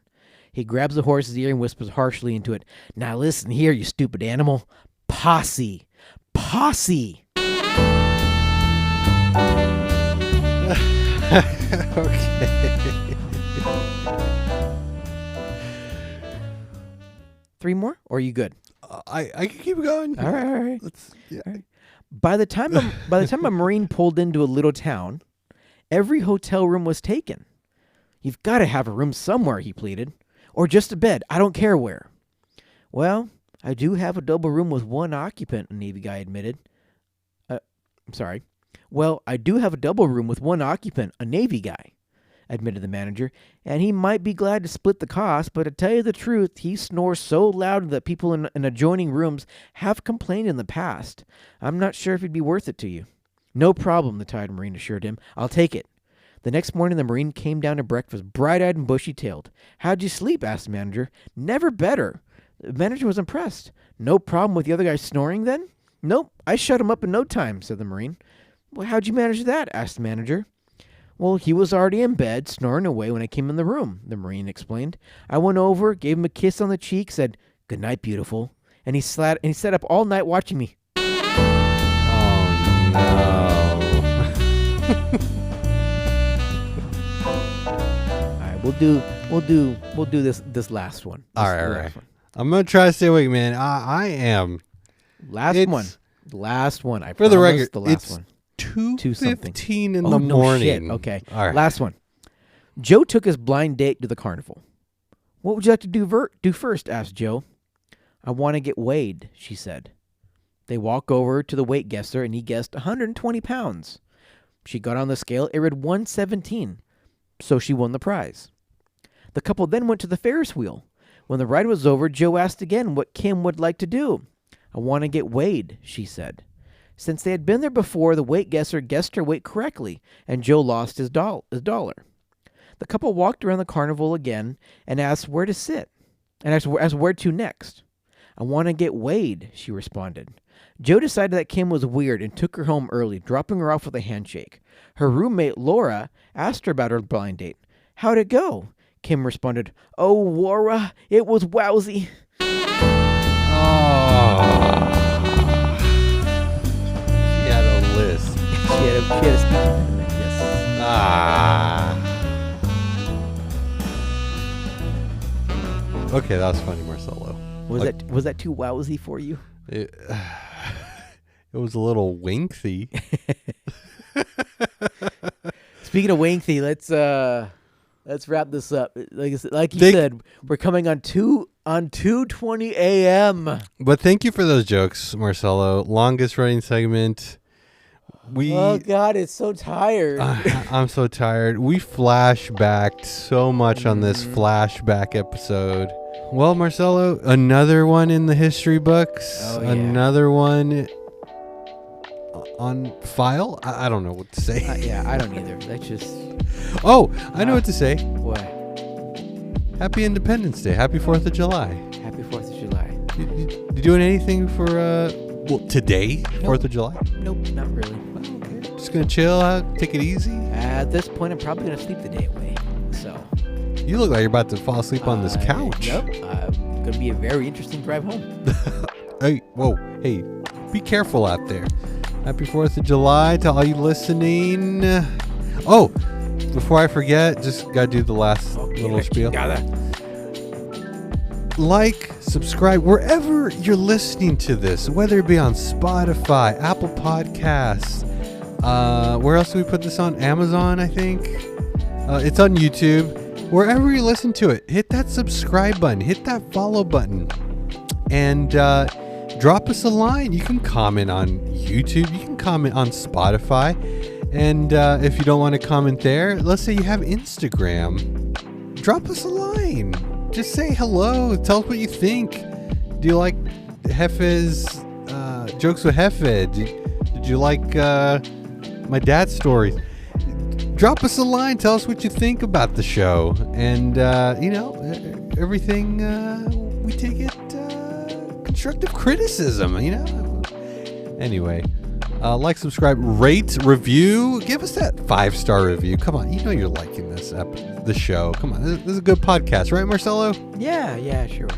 He grabs the horse's ear and whispers harshly into it, now listen here, you stupid animal. Posse. Posse. Okay. 3 more? Or are you good? I can keep going. All right. Let's, yeah. All right. By the time a Marine pulled into a little town, every hotel room was taken. You've got to have a room somewhere, he pleaded. Or just a bed. I don't care where. Well, I do have a double room with one occupant, a Navy guy admitted. Well, I do have a double room with one occupant, a Navy guy, admitted the manager, and he might be glad to split the cost, but to tell you the truth, he snores so loud that people in adjoining rooms have complained in the past. I'm not sure if it'd be worth it to you. No problem, the tired Marine assured him. I'll take it. The next morning, the Marine came down to breakfast, bright-eyed and bushy-tailed. How'd you sleep? Asked the manager. Never better. The manager was impressed. No problem with the other guy snoring, then? Nope, I shut him up in no time, said the Marine. Well, how'd you manage that? Asked the manager. Well, he was already in bed, snoring away when I came in the room, the Marine explained. I went over, gave him a kiss on the cheek, said, "Good night, beautiful." And he sat up all night watching me. Oh, no. All right, we'll do this last one. All right. I'm going to try to stay awake, man. I am. Last one. I For the promise, record, the last it's one. 2:15 in Oh, the no morning. shit. Okay. All right. Last one. Joe took his blind date to the carnival. What would you like to do first? Asked Joe. I want to get weighed, she said. They walk over to the weight guesser, and he guessed 120 pounds. She got on the scale. It read 117, so she won the prize. The couple then went to the Ferris wheel. When the ride was over, Joe asked again what Kim would like to do. I want to get weighed, she said. Since they had been there before, the weight guesser guessed her weight correctly, and Joe lost his dollar. The couple walked around the carnival again and asked where to sit, and asked where to next. I want to get weighed, she responded. Joe decided that Kim was weird and took her home early, dropping her off with a handshake. Her roommate, Laura, asked her about her blind date. How'd it go? Kim responded, Oh, Laura, it was wowsy. She had a list. She had a speaking impediment, yes. Okay, that was funny, Marcelo. Was that too wowsy for you? It was a little winky. Speaking of winky, let's wrap this up. Like you said, we're coming on 2:20 a.m. But thank you for those jokes, Marcelo. Longest running segment. Oh God, it's so tired. I'm so tired. We flashbacked so much on this flashback episode. Well, Marcelo, another one in the history books. Oh, yeah. Another one on file. I don't know what to say. Yeah, I don't either. That's just. Oh, I know what to say. What? Happy Independence Day. Happy 4th of July. Happy 4th of July. You doing anything for today, 4th of July? Nope, not really. Okay. Just gonna chill out, take it easy. At this point, I'm probably gonna sleep the day away. So. You look like you're about to fall asleep on this couch. Yep. Gonna be a very interesting drive home. Hey, whoa, hey, be careful out there. Happy 4th of July to all you listening. Oh, before I forget, just gotta do the last little spiel. Like, subscribe, wherever you're listening to this, whether it be on Spotify, Apple Podcasts, where else do we put this on? Amazon, I think. It's on YouTube. Wherever you listen to it, hit that subscribe button, hit that follow button, and drop us a line. You can comment on YouTube. You can comment on Spotify. And if you don't want to comment there, let's say you have Instagram, drop us a line. Just say hello. Tell us what you think. Do you like Hefe's jokes with Hefe? Did you like my dad's stories? Drop us a line. Tell us what you think about the show. And, everything, we take it constructive criticism, Anyway, like, subscribe, rate, review. Give us that 5-star review. Come on, you're liking the show. Come on, this is a good podcast, right, Marcelo? Yeah, sure.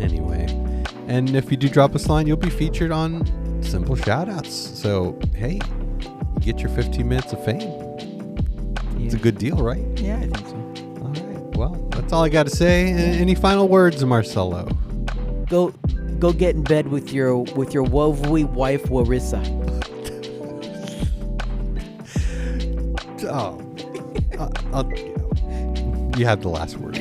Anyway, and if you do drop us a line, you'll be featured on Simple Shoutouts. So, hey, you get your 15 minutes of fame. Yeah. It's a good deal, right? Yeah, I think so. All right. Well, that's all I got to say. Any final words, Marcelo? Go get in bed with your woefully wife, Larissa. You have the last words.